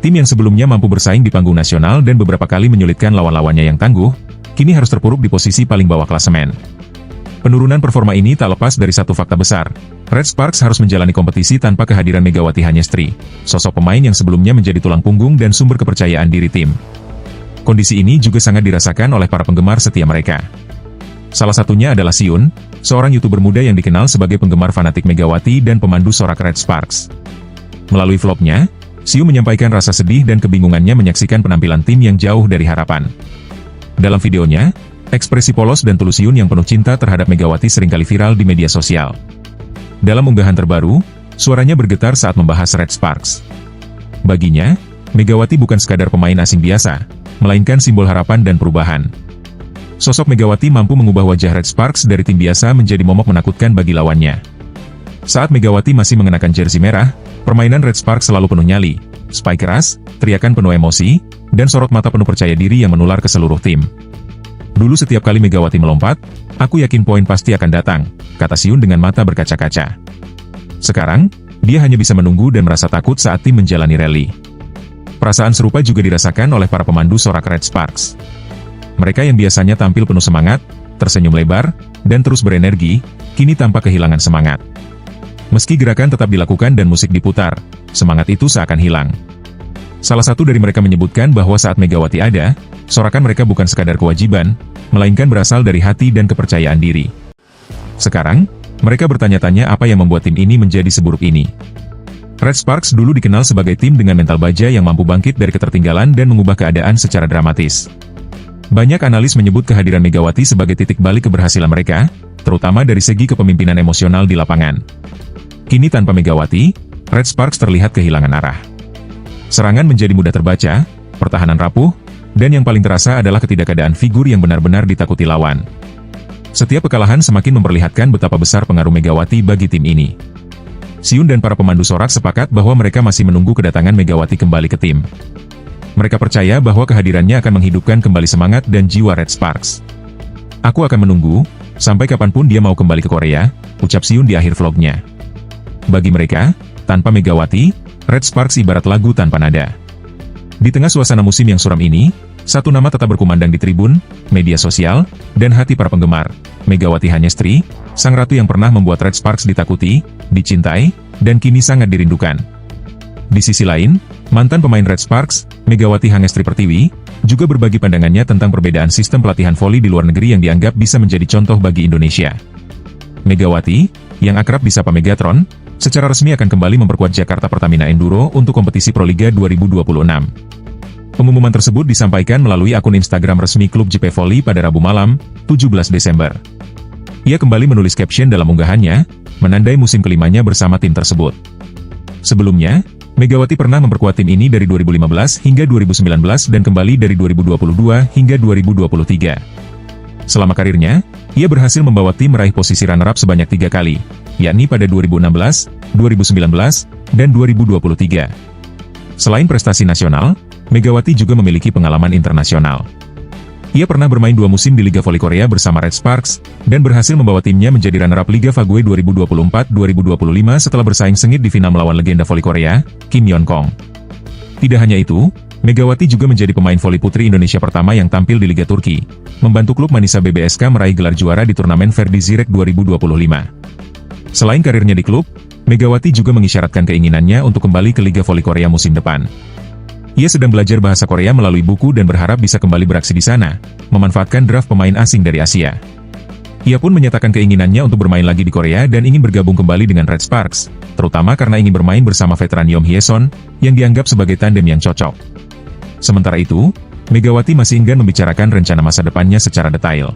Tim yang sebelumnya mampu bersaing di panggung nasional dan beberapa kali menyulitkan lawan-lawannya yang tangguh, kini harus terpuruk di posisi paling bawah klasemen. Penurunan performa ini tak lepas dari satu fakta besar. Red Sparks harus menjalani kompetisi tanpa kehadiran Megawati Hanyestri, sosok pemain yang sebelumnya menjadi tulang punggung dan sumber kepercayaan diri tim. Kondisi ini juga sangat dirasakan oleh para penggemar setia mereka. Salah satunya adalah Siun, seorang YouTuber muda yang dikenal sebagai penggemar fanatik Megawati dan pemandu sorak Red Sparks. Melalui vlognya, Siun menyampaikan rasa sedih dan kebingungannya menyaksikan penampilan tim yang jauh dari harapan. Dalam videonya, ekspresi polos dan tulus Siun yang penuh cinta terhadap Megawati seringkali viral di media sosial. Dalam unggahan terbaru, suaranya bergetar saat membahas Red Sparks. Baginya, Megawati bukan sekadar pemain asing biasa, melainkan simbol harapan dan perubahan. Sosok Megawati mampu mengubah wajah Red Sparks dari tim biasa menjadi momok menakutkan bagi lawannya. Saat Megawati masih mengenakan jersey merah, permainan Red Sparks selalu penuh nyali, spike keras, teriakan penuh emosi, dan sorot mata penuh percaya diri yang menular ke seluruh tim. Dulu setiap kali Megawati melompat, aku yakin poin pasti akan datang, kata Siun dengan mata berkaca-kaca. Sekarang, dia hanya bisa menunggu dan merasa takut saat tim menjalani rally. Perasaan serupa juga dirasakan oleh para pemandu sorak Red Sparks. Mereka yang biasanya tampil penuh semangat, tersenyum lebar, dan terus berenergi, kini tampak kehilangan semangat. Meski gerakan tetap dilakukan dan musik diputar, semangat itu seakan hilang. Salah satu dari mereka menyebutkan bahwa saat Megawati ada, sorakan mereka bukan sekadar kewajiban, melainkan berasal dari hati dan kepercayaan diri. Sekarang, mereka bertanya-tanya apa yang membuat tim ini menjadi seburuk ini. Red Sparks dulu dikenal sebagai tim dengan mental baja yang mampu bangkit dari ketertinggalan dan mengubah keadaan secara dramatis. Banyak analis menyebut kehadiran Megawati sebagai titik balik keberhasilan mereka, terutama dari segi kepemimpinan emosional di lapangan. Kini tanpa Megawati, Red Sparks terlihat kehilangan arah. Serangan menjadi mudah terbaca, pertahanan rapuh, dan yang paling terasa adalah ketidakadaan figur yang benar-benar ditakuti lawan. Setiap kekalahan semakin memperlihatkan betapa besar pengaruh Megawati bagi tim ini. Siun dan para pemandu sorak sepakat bahwa mereka masih menunggu kedatangan Megawati kembali ke tim. Mereka percaya bahwa kehadirannya akan menghidupkan kembali semangat dan jiwa Red Sparks. Aku akan menunggu, sampai kapanpun dia mau kembali ke Korea, ucap Siun di akhir vlognya. Bagi mereka, tanpa Megawati, Red Sparks ibarat lagu tanpa nada. Di tengah suasana musim yang suram ini, satu nama tetap berkumandang di tribun, media sosial, dan hati para penggemar, Megawati Hanyestri, sang ratu yang pernah membuat Red Sparks ditakuti, dicintai, dan kini sangat dirindukan. Di sisi lain, mantan pemain Red Sparks, Megawati Hanyestri Pertiwi, juga berbagi pandangannya tentang perbedaan sistem pelatihan voli di luar negeri yang dianggap bisa menjadi contoh bagi Indonesia. Megawati, yang akrab disapa Megatron, secara resmi akan kembali memperkuat Jakarta Pertamina Enduro untuk kompetisi Proliga 2026. Pengumuman tersebut disampaikan melalui akun Instagram resmi klub JP Volley pada Rabu malam, 17 Desember. Ia kembali menulis caption dalam unggahannya, menandai musim kelimanya bersama tim tersebut. Sebelumnya, Megawati pernah memperkuat tim ini dari 2015 hingga 2019 dan kembali dari 2022 hingga 2023. Selama karirnya, ia berhasil membawa tim meraih posisi runner-up sebanyak 3 kali, yakni pada 2016, 2019, dan 2023. Selain prestasi nasional, Megawati juga memiliki pengalaman internasional. Ia pernah bermain 2 musim di Liga Voli Korea bersama Red Sparks, dan berhasil membawa timnya menjadi runner-up Liga Fagwe 2024-2025 setelah bersaing sengit di final melawan legenda voli Korea, Kim Yeon Kong. Tidak hanya itu, Megawati juga menjadi pemain voli putri Indonesia pertama yang tampil di Liga Turki, membantu klub Manisa BBSK meraih gelar juara di turnamen Verdi Zirek 2025. Selain karirnya di klub, Megawati juga mengisyaratkan keinginannya untuk kembali ke Liga Voli Korea musim depan. Ia sedang belajar bahasa Korea melalui buku dan berharap bisa kembali beraksi di sana, memanfaatkan draft pemain asing dari Asia. Ia pun menyatakan keinginannya untuk bermain lagi di Korea dan ingin bergabung kembali dengan Red Sparks, terutama karena ingin bermain bersama veteran Yeom Hye-son, yang dianggap sebagai tandem yang cocok. Sementara itu, Megawati masih enggan membicarakan rencana masa depannya secara detail.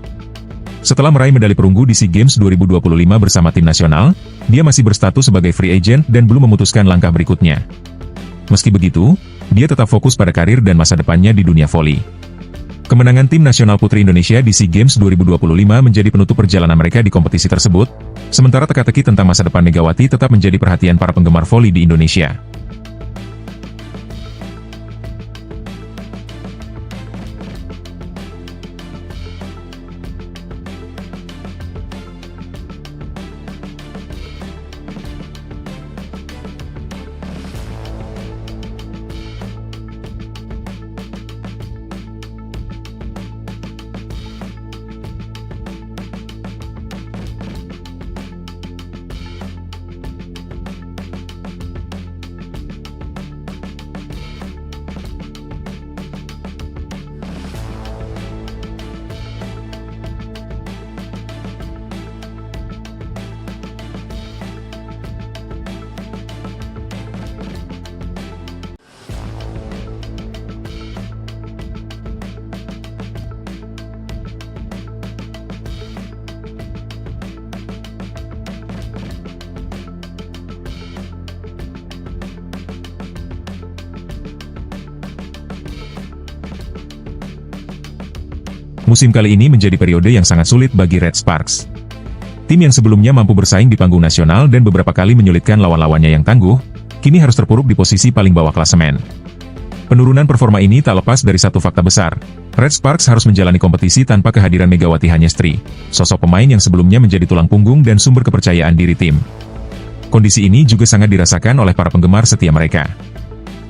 Setelah meraih medali perunggu di SEA Games 2025 bersama tim nasional, dia masih berstatus sebagai free agent dan belum memutuskan langkah berikutnya. Meski begitu, dia tetap fokus pada karir dan masa depannya di dunia voli. Kemenangan tim nasional putri Indonesia di SEA Games 2025 menjadi penutup perjalanan mereka di kompetisi tersebut, sementara teka-teki tentang masa depan Megawati tetap menjadi perhatian para penggemar voli di Indonesia. musim kali ini menjadi periode yang sangat sulit bagi Red Sparks. Tim yang sebelumnya mampu bersaing di panggung nasional dan beberapa kali menyulitkan lawan-lawannya yang tangguh, kini harus terpuruk di posisi paling bawah klasemen. Penurunan performa ini tak lepas dari satu fakta besar. Red Sparks harus menjalani kompetisi tanpa kehadiran Megawati Hanyestri, sosok pemain yang sebelumnya menjadi tulang punggung dan sumber kepercayaan diri tim. Kondisi ini juga sangat dirasakan oleh para penggemar setia mereka.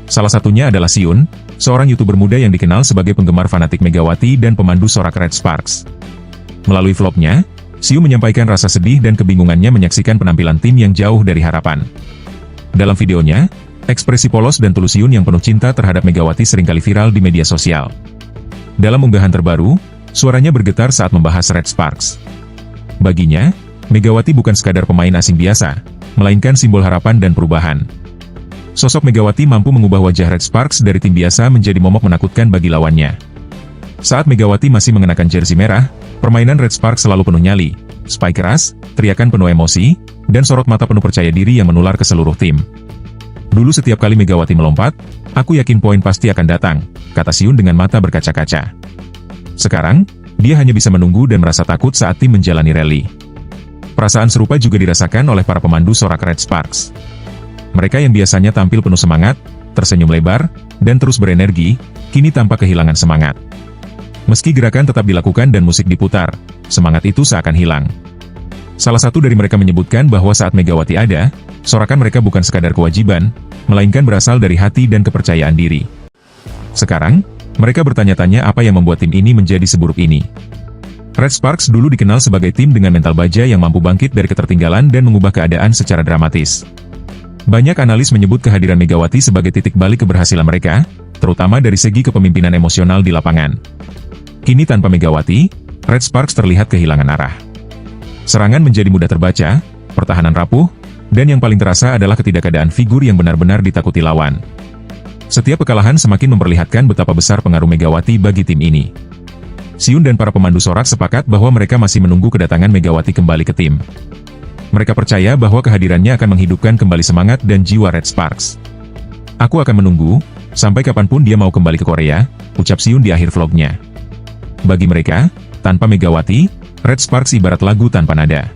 Salah satunya adalah Siun, seorang YouTuber muda yang dikenal sebagai penggemar fanatik Megawati dan pemandu sorak Red Sparks. Melalui vlognya, Siun menyampaikan rasa sedih dan kebingungannya menyaksikan penampilan tim yang jauh dari harapan. Dalam videonya, ekspresi polos dan tulus Siun yang penuh cinta terhadap Megawati seringkali viral di media sosial. Dalam unggahan terbaru, suaranya bergetar saat membahas Red Sparks. Baginya, Megawati bukan sekadar pemain asing biasa, melainkan simbol harapan dan perubahan. Sosok Megawati mampu mengubah wajah Red Sparks dari tim biasa menjadi momok menakutkan bagi lawannya. Saat Megawati masih mengenakan jersey merah, permainan Red Sparks selalu penuh nyali, spike keras, teriakan penuh emosi, dan sorot mata penuh percaya diri yang menular ke seluruh tim. Dulu setiap kali Megawati melompat, aku yakin poin pasti akan datang, kata Siun dengan mata berkaca-kaca. Sekarang, dia hanya bisa menunggu dan merasa takut saat tim menjalani rally. Perasaan serupa juga dirasakan oleh para pemandu sorak Red Sparks. Mereka yang biasanya tampil penuh semangat, tersenyum lebar, dan terus berenergi, kini tampak kehilangan semangat. Meski gerakan tetap dilakukan dan musik diputar, semangat itu seakan hilang. Salah satu dari mereka menyebutkan bahwa saat Megawati ada, sorakan mereka bukan sekadar kewajiban, melainkan berasal dari hati dan kepercayaan diri. Sekarang, mereka bertanya-tanya apa yang membuat tim ini menjadi seburuk ini. Red Sparks dulu dikenal sebagai tim dengan mental baja yang mampu bangkit dari ketertinggalan dan mengubah keadaan secara dramatis. Banyak analis menyebut kehadiran Megawati sebagai titik balik keberhasilan mereka, terutama dari segi kepemimpinan emosional di lapangan. Kini tanpa Megawati, Red Sparks terlihat kehilangan arah. Serangan menjadi mudah terbaca, pertahanan rapuh, dan yang paling terasa adalah ketidakadaan figur yang benar-benar ditakuti lawan. Setiap kekalahan semakin memperlihatkan betapa besar pengaruh Megawati bagi tim ini. Siun dan para pemandu sorak sepakat bahwa mereka masih menunggu kedatangan Megawati kembali ke tim. Mereka percaya bahwa kehadirannya akan menghidupkan kembali semangat dan jiwa Red Sparks. Aku akan menunggu, sampai kapanpun dia mau kembali ke Korea, ucap Siun di akhir vlognya. Bagi mereka, tanpa Megawati, Red Sparks ibarat lagu tanpa nada.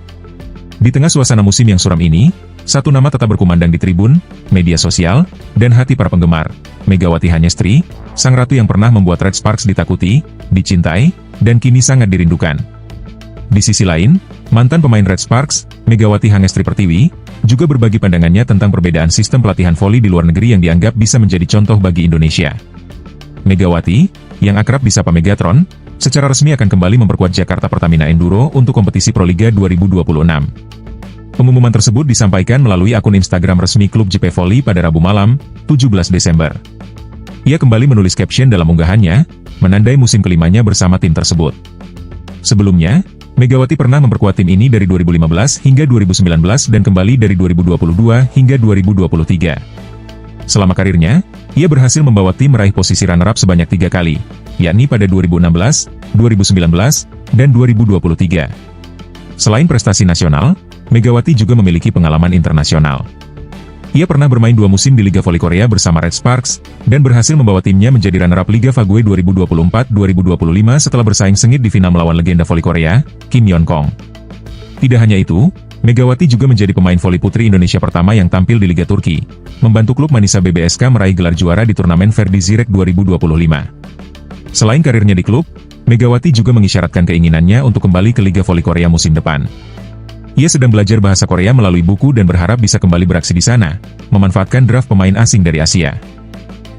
Di tengah suasana musim yang suram ini, satu nama tetap berkumandang di tribun, media sosial, dan hati para penggemar, Megawati Hanyestri, sang ratu yang pernah membuat Red Sparks ditakuti, dicintai, dan kini sangat dirindukan. Di sisi lain, mantan pemain Red Sparks, Megawati Hanyestri Pertiwi, juga berbagi pandangannya tentang perbedaan sistem pelatihan voli di luar negeri yang dianggap bisa menjadi contoh bagi Indonesia. Megawati, yang akrab disapa Megatron, secara resmi akan kembali memperkuat Jakarta Pertamina Enduro untuk kompetisi Proliga 2026. Pengumuman tersebut disampaikan melalui akun Instagram resmi klub JP Volley pada Rabu malam, 17 Desember. Ia kembali menulis caption dalam unggahannya, menandai musim kelimanya bersama tim tersebut. Sebelumnya, Megawati pernah memperkuat tim ini dari 2015 hingga 2019 dan kembali dari 2022 hingga 2023. Selama karirnya, ia berhasil membawa tim meraih posisi runner-up sebanyak 3 kali, yakni pada 2016, 2019, dan 2023. Selain prestasi nasional, Megawati juga memiliki pengalaman internasional. Ia pernah bermain 2 musim di Liga Voli Korea bersama Red Sparks, dan berhasil membawa timnya menjadi runner-up Liga Fague 2024-2025 setelah bersaing sengit di final melawan legenda voli Korea, Kim Yeon-kong. Tidak hanya itu, Megawati juga menjadi pemain voli putri Indonesia pertama yang tampil di Liga Turki, membantu klub Manisa BBSK meraih gelar juara di turnamen Verdi Zirek 2025. Selain karirnya di klub, Megawati juga mengisyaratkan keinginannya untuk kembali ke Liga Voli Korea musim depan. Ia sedang belajar bahasa Korea melalui buku dan berharap bisa kembali beraksi di sana, memanfaatkan draft pemain asing dari Asia.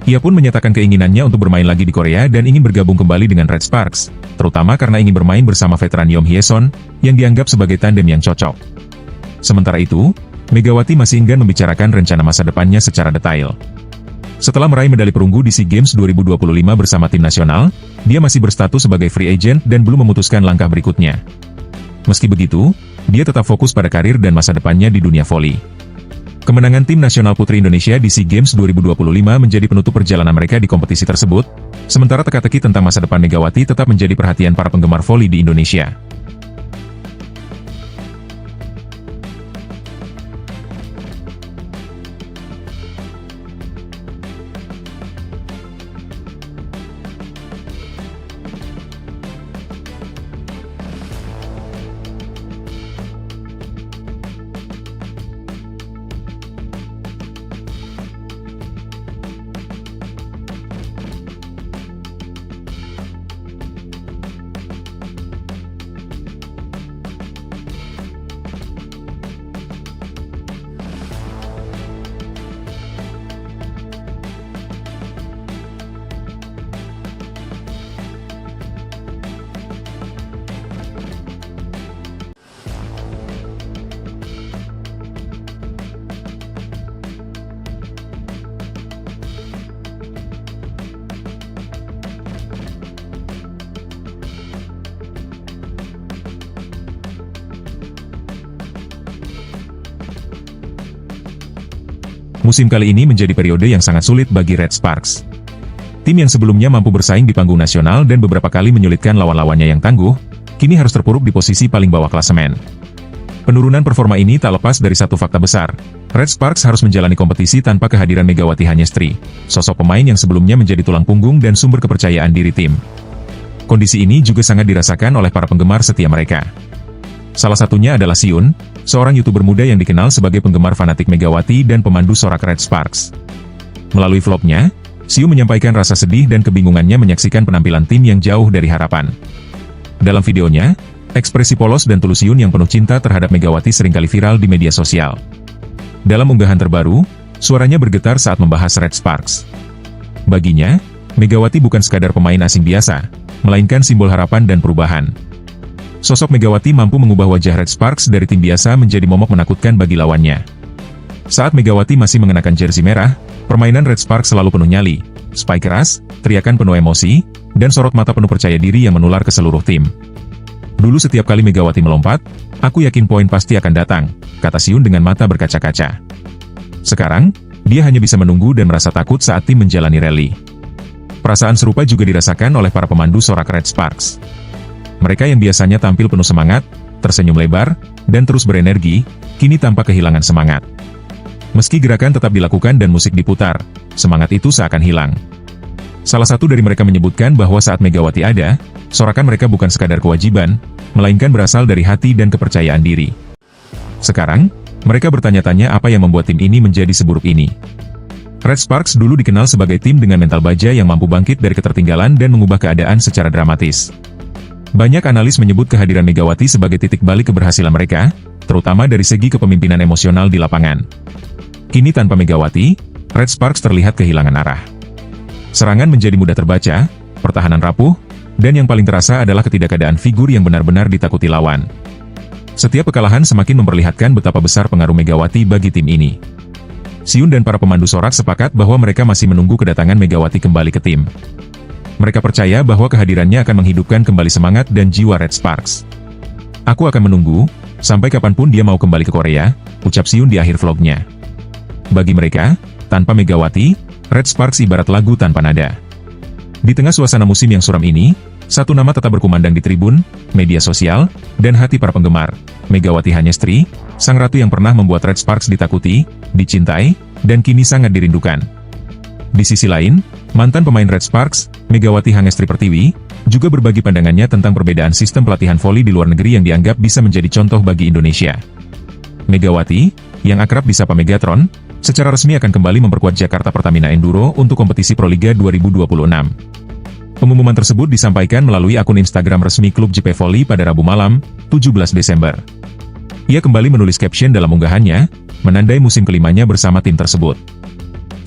Ia pun menyatakan keinginannya untuk bermain lagi di Korea dan ingin bergabung kembali dengan Red Sparks, terutama karena ingin bermain bersama veteran Yeom Hye-son, yang dianggap sebagai tandem yang cocok. Sementara itu, Megawati masih enggan membicarakan rencana masa depannya secara detail. Setelah meraih medali perunggu di SEA Games 2025 bersama tim nasional, dia masih berstatus sebagai free agent dan belum memutuskan langkah berikutnya. Meski begitu, dia tetap fokus pada karir dan masa depannya di dunia voli. Kemenangan tim nasional putri Indonesia di SEA Games 2025 menjadi penutup perjalanan mereka di kompetisi tersebut, sementara teka-teki tentang masa depan Megawati tetap menjadi perhatian para penggemar voli di Indonesia. Musim kali ini menjadi periode yang sangat sulit bagi Red Sparks. Tim yang sebelumnya mampu bersaing di panggung nasional dan beberapa kali menyulitkan lawan-lawannya yang tangguh, kini harus terpuruk di posisi paling bawah klasemen. Penurunan performa ini tak lepas dari satu fakta besar. Red Sparks harus menjalani kompetisi tanpa kehadiran Megawati Hanyestri, sosok pemain yang sebelumnya menjadi tulang punggung dan sumber kepercayaan diri tim. Kondisi ini juga sangat dirasakan oleh para penggemar setia mereka. Salah satunya adalah Siun, seorang YouTuber muda yang dikenal sebagai penggemar fanatik Megawati dan pemandu sorak Red Sparks. Melalui vlognya, Siun menyampaikan rasa sedih dan kebingungannya menyaksikan penampilan tim yang jauh dari harapan. Dalam videonya, ekspresi polos dan tulus Siun yang penuh cinta terhadap Megawati seringkali viral di media sosial. Dalam unggahan terbaru, suaranya bergetar saat membahas Red Sparks. Baginya, Megawati bukan sekadar pemain asing biasa, melainkan simbol harapan dan perubahan. Sosok Megawati mampu mengubah wajah Red Sparks dari tim biasa menjadi momok menakutkan bagi lawannya. Saat Megawati masih mengenakan jersey merah, permainan Red Sparks selalu penuh nyali, spike keras, teriakan penuh emosi, dan sorot mata penuh percaya diri yang menular ke seluruh tim. Dulu setiap kali Megawati melompat, aku yakin poin pasti akan datang, kata Siun dengan mata berkaca-kaca. Sekarang, dia hanya bisa menunggu dan merasa takut saat tim menjalani rally. Perasaan serupa juga dirasakan oleh para pemandu sorak Red Sparks. Mereka yang biasanya tampil penuh semangat, tersenyum lebar, dan terus berenergi, kini tampak kehilangan semangat. Meski gerakan tetap dilakukan dan musik diputar, semangat itu seakan hilang. Salah satu dari mereka menyebutkan bahwa saat Megawati ada, sorakan mereka bukan sekadar kewajiban, melainkan berasal dari hati dan kepercayaan diri. Sekarang, mereka bertanya-tanya apa yang membuat tim ini menjadi seburuk ini. Red Sparks dulu dikenal sebagai tim dengan mental baja yang mampu bangkit dari ketertinggalan dan mengubah keadaan secara dramatis. Banyak analis menyebut kehadiran Megawati sebagai titik balik keberhasilan mereka, terutama dari segi kepemimpinan emosional di lapangan. Kini tanpa Megawati, Red Sparks terlihat kehilangan arah. Serangan menjadi mudah terbaca, pertahanan rapuh, dan yang paling terasa adalah ketidakadaan figur yang benar-benar ditakuti lawan. Setiap kekalahan semakin memperlihatkan betapa besar pengaruh Megawati bagi tim ini. Siun dan para pemandu sorak sepakat bahwa mereka masih menunggu kedatangan Megawati kembali ke tim. Mereka percaya bahwa kehadirannya akan menghidupkan kembali semangat dan jiwa Red Sparks. Aku akan menunggu, sampai kapanpun dia mau kembali ke Korea, ucap Siun di akhir vlognya. Bagi mereka, tanpa Megawati, Red Sparks ibarat lagu tanpa nada. Di tengah suasana musim yang suram ini, satu nama tetap berkumandang di tribun, media sosial, dan hati para penggemar, Megawati Hanyestri, sang ratu yang pernah membuat Red Sparks ditakuti, dicintai, dan kini sangat dirindukan. Di sisi lain, mantan pemain Red Sparks, Megawati Hanyestri Pertiwi, juga berbagi pandangannya tentang perbedaan sistem pelatihan voli di luar negeri yang dianggap bisa menjadi contoh bagi Indonesia. Megawati, yang akrab disapa Megatron, secara resmi akan kembali memperkuat Jakarta Pertamina Enduro untuk kompetisi Proliga 2026. Pengumuman tersebut disampaikan melalui akun Instagram resmi klub JP Volley pada Rabu malam, 17 Desember. Ia kembali menulis caption dalam unggahannya, menandai musim kelimanya bersama tim tersebut.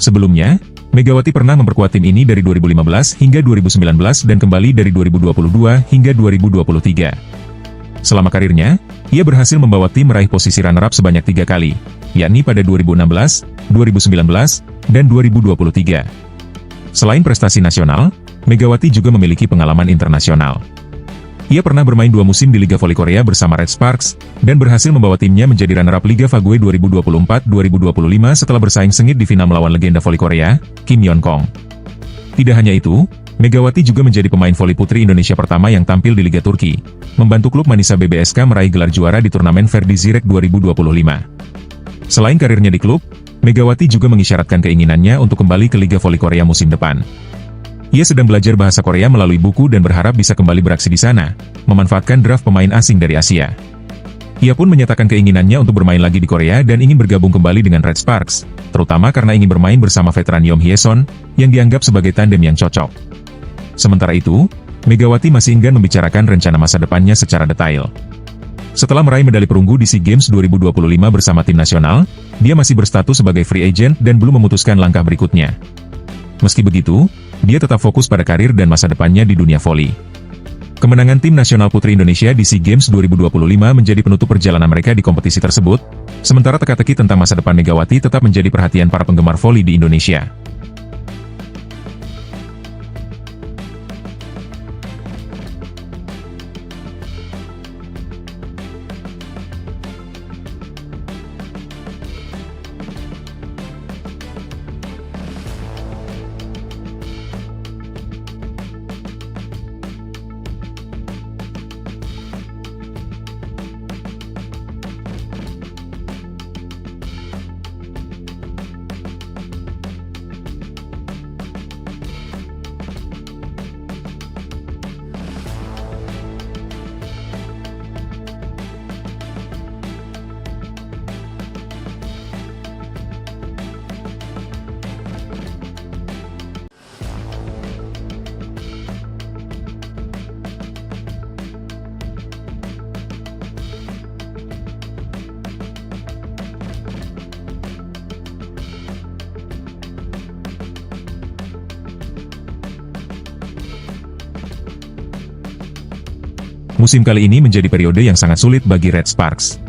Sebelumnya, Megawati pernah memperkuat tim ini dari 2015 hingga 2019 dan kembali dari 2022 hingga 2023. Selama karirnya, ia berhasil membawa tim meraih posisi runner-up sebanyak 3 kali, yakni pada 2016, 2019, dan 2023. Selain prestasi nasional, Megawati juga memiliki pengalaman internasional. Ia pernah bermain 2 musim di Liga Voli Korea bersama Red Sparks, dan berhasil membawa timnya menjadi runner-up Liga Fague 2024-2025 setelah bersaing sengit di final melawan legenda voli Korea, Kim Yeon-kong. Tidak hanya itu, Megawati juga menjadi pemain voli putri Indonesia pertama yang tampil di Liga Turki, membantu klub Manisa BBSK meraih gelar juara di turnamen Verdi Zirek 2025. Selain karirnya di klub, Megawati juga mengisyaratkan keinginannya untuk kembali ke Liga Voli Korea musim depan. Ia sedang belajar bahasa Korea melalui buku dan berharap bisa kembali beraksi di sana, memanfaatkan draft pemain asing dari Asia. Ia pun menyatakan keinginannya untuk bermain lagi di Korea dan ingin bergabung kembali dengan Red Sparks, terutama karena ingin bermain bersama veteran Yom Hye-son, yang dianggap sebagai tandem yang cocok. Sementara itu, Megawati masih enggan membicarakan rencana masa depannya secara detail. Setelah meraih medali perunggu di SEA Games 2025 bersama tim nasional, dia masih berstatus sebagai free agent dan belum memutuskan langkah berikutnya. Meski begitu, dia tetap fokus pada karir dan masa depannya di dunia voli. Kemenangan tim nasional putri Indonesia di SEA Games 2025 menjadi penutup perjalanan mereka di kompetisi tersebut, sementara teka-teki tentang masa depan Megawati tetap menjadi perhatian para penggemar voli di Indonesia. musim kali ini menjadi periode yang sangat sulit bagi Red Sparks.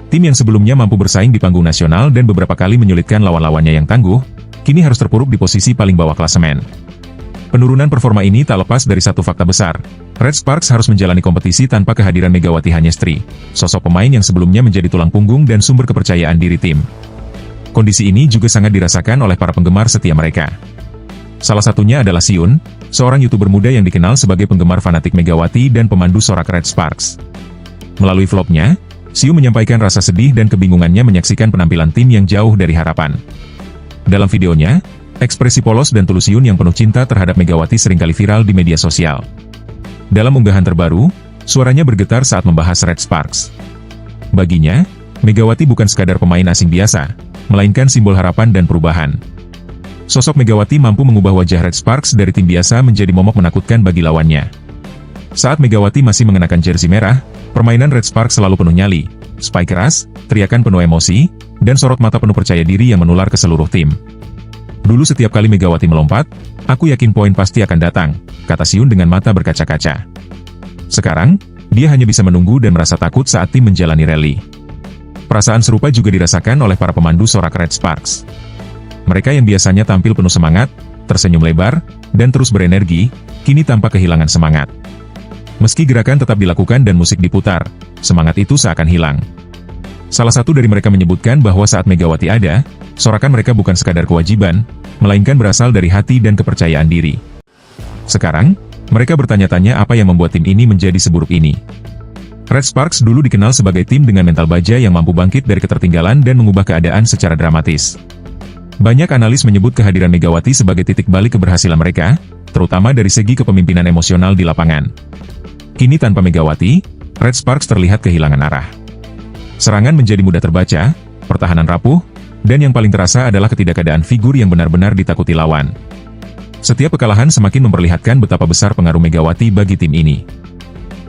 Tim yang sebelumnya mampu bersaing di panggung nasional dan beberapa kali menyulitkan lawan-lawannya yang tangguh, kini harus terpuruk di posisi paling bawah klasemen. Penurunan performa ini tak lepas dari satu fakta besar. Red Sparks harus menjalani kompetisi tanpa kehadiran Megawati Hanyestri, sosok pemain yang sebelumnya menjadi tulang punggung dan sumber kepercayaan diri tim. Kondisi ini juga sangat dirasakan oleh para penggemar setia mereka. Salah satunya adalah Siun, seorang YouTuber muda yang dikenal sebagai penggemar fanatik Megawati dan pemandu sorak Red Sparks. Melalui vlognya, Siun menyampaikan rasa sedih dan kebingungannya menyaksikan penampilan tim yang jauh dari harapan. Dalam videonya, ekspresi polos dan tulus Siun yang penuh cinta terhadap Megawati seringkali viral di media sosial. Dalam unggahan terbaru, suaranya bergetar saat membahas Red Sparks. Baginya, Megawati bukan sekadar pemain asing biasa, melainkan simbol harapan dan perubahan. Sosok Megawati mampu mengubah wajah Red Sparks dari tim biasa menjadi momok menakutkan bagi lawannya. Saat Megawati masih mengenakan jersey merah, permainan Red Sparks selalu penuh nyali, spike keras, teriakan penuh emosi, dan sorot mata penuh percaya diri yang menular ke seluruh tim. Dulu setiap kali Megawati melompat, aku yakin poin pasti akan datang, kata Siun dengan mata berkaca-kaca. Sekarang, dia hanya bisa menunggu dan merasa takut saat tim menjalani rally. Perasaan serupa juga dirasakan oleh para pemandu sorak Red Sparks. Mereka yang biasanya tampil penuh semangat, tersenyum lebar, dan terus berenergi, kini tampak kehilangan semangat. Meski gerakan tetap dilakukan dan musik diputar, semangat itu seakan hilang. Salah satu dari mereka menyebutkan bahwa saat Megawati ada, sorakan mereka bukan sekadar kewajiban, melainkan berasal dari hati dan kepercayaan diri. Sekarang, mereka bertanya-tanya apa yang membuat tim ini menjadi seburuk ini. Red Sparks dulu dikenal sebagai tim dengan mental baja yang mampu bangkit dari ketertinggalan dan mengubah keadaan secara dramatis. Banyak analis menyebut kehadiran Megawati sebagai titik balik keberhasilan mereka, terutama dari segi kepemimpinan emosional di lapangan. Kini tanpa Megawati, Red Sparks terlihat kehilangan arah. Serangan menjadi mudah terbaca, pertahanan rapuh, dan yang paling terasa adalah ketidakadaan figur yang benar-benar ditakuti lawan. Setiap kekalahan semakin memperlihatkan betapa besar pengaruh Megawati bagi tim ini.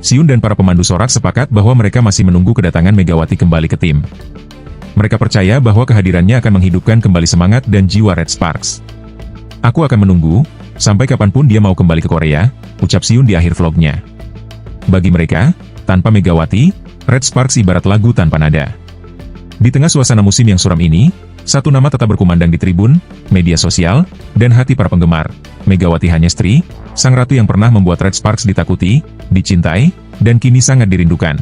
Siun dan para pemandu sorak sepakat bahwa mereka masih menunggu kedatangan Megawati kembali ke tim. Mereka percaya bahwa kehadirannya akan menghidupkan kembali semangat dan jiwa Red Sparks. Aku akan menunggu, sampai kapanpun dia mau kembali ke Korea, ucap Siun di akhir vlognya. Bagi mereka, tanpa Megawati, Red Sparks ibarat lagu tanpa nada. Di tengah suasana musim yang suram ini, satu nama tetap berkumandang di tribun, media sosial, dan hati para penggemar, Megawati Hanyestri, sang ratu yang pernah membuat Red Sparks ditakuti, dicintai, dan kini sangat dirindukan.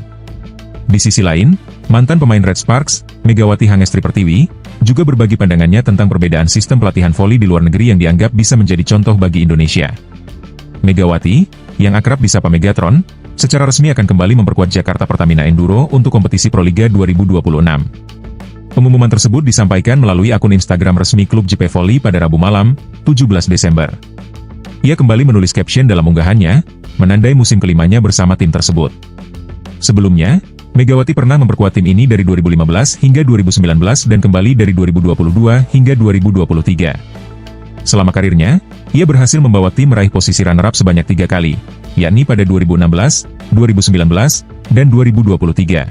Di sisi lain, mantan pemain Red Sparks, Megawati Hanyestri Pertiwi, juga berbagi pandangannya tentang perbedaan sistem pelatihan voli di luar negeri yang dianggap bisa menjadi contoh bagi Indonesia. Megawati, yang akrab disapa Megatron, secara resmi akan kembali memperkuat Jakarta Pertamina Enduro untuk kompetisi Proliga 2026. Pengumuman tersebut disampaikan melalui akun Instagram resmi klub JP Volley pada Rabu malam, 17 Desember. Ia kembali menulis caption dalam unggahannya, menandai musim kelimanya bersama tim tersebut. Sebelumnya, Megawati pernah memperkuat tim ini dari 2015 hingga 2019 dan kembali dari 2022 hingga 2023. Selama karirnya, ia berhasil membawa tim meraih posisi runner-up sebanyak 3 kali, yakni pada 2016, 2019, dan 2023.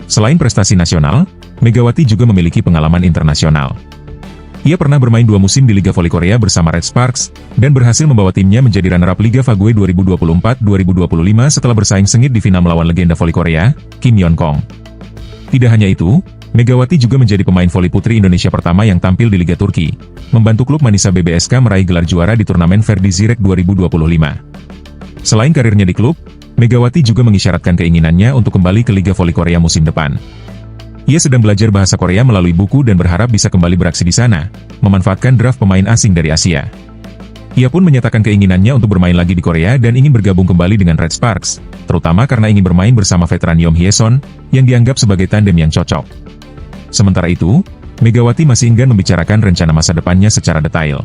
Selain prestasi nasional, Megawati juga memiliki pengalaman internasional. Ia pernah bermain 2 musim di Liga Voli Korea bersama Red Sparks, dan berhasil membawa timnya menjadi runner-up Liga Fague 2024-2025 setelah bersaing sengit di final melawan legenda voli Korea, Kim Yeon-kong. Tidak hanya itu, Megawati juga menjadi pemain voli putri Indonesia pertama yang tampil di Liga Turki, membantu klub Manisa BBSK meraih gelar juara di turnamen Verdi Zirek 2025. Selain karirnya di klub, Megawati juga mengisyaratkan keinginannya untuk kembali ke Liga Voli Korea musim depan. Ia sedang belajar bahasa Korea melalui buku dan berharap bisa kembali beraksi di sana, memanfaatkan draft pemain asing dari Asia. Ia pun menyatakan keinginannya untuk bermain lagi di Korea dan ingin bergabung kembali dengan Red Sparks, terutama karena ingin bermain bersama veteran Yom Hye-son, yang dianggap sebagai tandem yang cocok. Sementara itu, Megawati masih enggan membicarakan rencana masa depannya secara detail.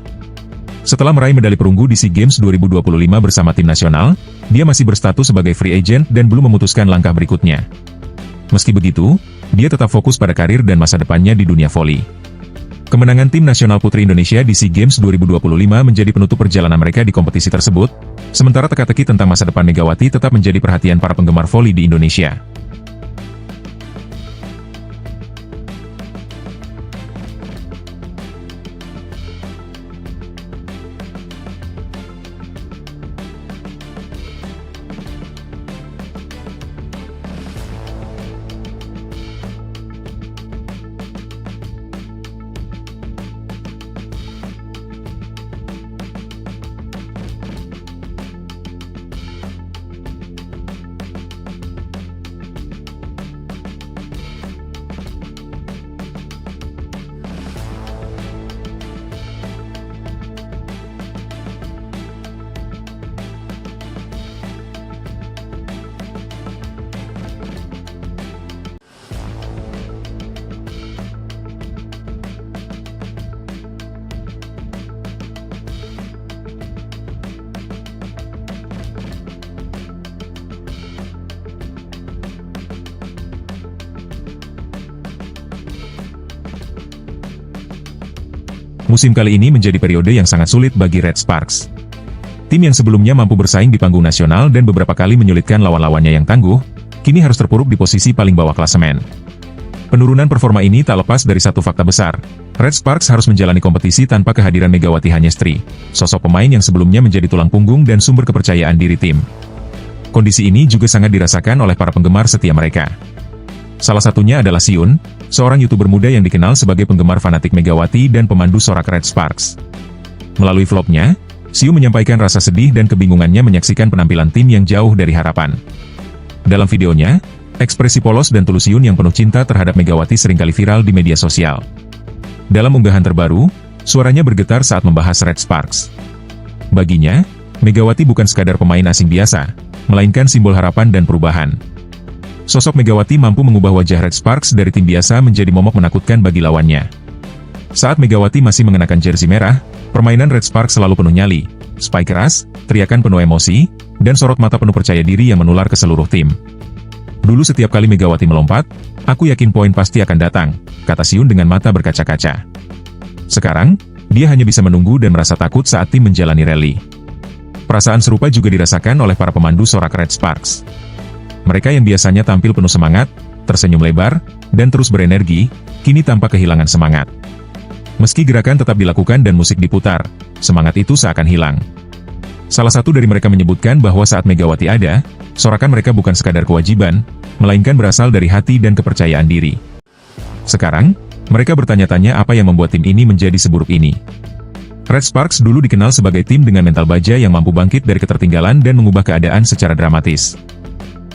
Setelah meraih medali perunggu di SEA Games 2025 bersama tim nasional, dia masih berstatus sebagai free agent dan belum memutuskan langkah berikutnya. Meski begitu, dia tetap fokus pada karir dan masa depannya di dunia voli. Kemenangan tim nasional putri Indonesia di SEA Games 2025 menjadi penutup perjalanan mereka di kompetisi tersebut, sementara teka-teki tentang masa depan Megawati tetap menjadi perhatian para penggemar voli di Indonesia. Musim kali ini menjadi periode yang sangat sulit bagi Red Sparks. Tim yang sebelumnya mampu bersaing di panggung nasional dan beberapa kali menyulitkan lawan-lawannya yang tangguh, kini harus terpuruk di posisi paling bawah klasemen. Penurunan performa ini tak lepas dari satu fakta besar. Red Sparks harus menjalani kompetisi tanpa kehadiran Megawati Hanyestri, sosok pemain yang sebelumnya menjadi tulang punggung dan sumber kepercayaan diri tim. Kondisi ini juga sangat dirasakan oleh para penggemar setia mereka. Salah satunya adalah Siun, seorang YouTuber muda yang dikenal sebagai penggemar fanatik Megawati dan pemandu sorak Red Sparks. Melalui vlognya, Siu menyampaikan rasa sedih dan kebingungannya menyaksikan penampilan tim yang jauh dari harapan. Dalam videonya, ekspresi polos dan tulus Siun yang penuh cinta terhadap Megawati seringkali viral di media sosial. Dalam unggahan terbaru, suaranya bergetar saat membahas Red Sparks. Baginya, Megawati bukan sekadar pemain asing biasa, melainkan simbol harapan dan perubahan. Sosok Megawati mampu mengubah wajah Red Sparks dari tim biasa menjadi momok menakutkan bagi lawannya. Saat Megawati masih mengenakan jersey merah, permainan Red Sparks selalu penuh nyali, spike keras, teriakan penuh emosi, dan sorot mata penuh percaya diri yang menular ke seluruh tim. Dulu setiap kali Megawati melompat, aku yakin poin pasti akan datang, kata Siun dengan mata berkaca-kaca. Sekarang, dia hanya bisa menunggu dan merasa takut saat tim menjalani rally. Perasaan serupa juga dirasakan oleh para pemandu sorak Red Sparks. Mereka yang biasanya tampil penuh semangat, tersenyum lebar, dan terus berenergi, kini tampak kehilangan semangat. Meski gerakan tetap dilakukan dan musik diputar, semangat itu seakan hilang. Salah satu dari mereka menyebutkan bahwa saat Megawati ada, sorakan mereka bukan sekadar kewajiban, melainkan berasal dari hati dan kepercayaan diri. Sekarang, mereka bertanya-tanya apa yang membuat tim ini menjadi seburuk ini. Red Sparks dulu dikenal sebagai tim dengan mental baja yang mampu bangkit dari ketertinggalan dan mengubah keadaan secara dramatis.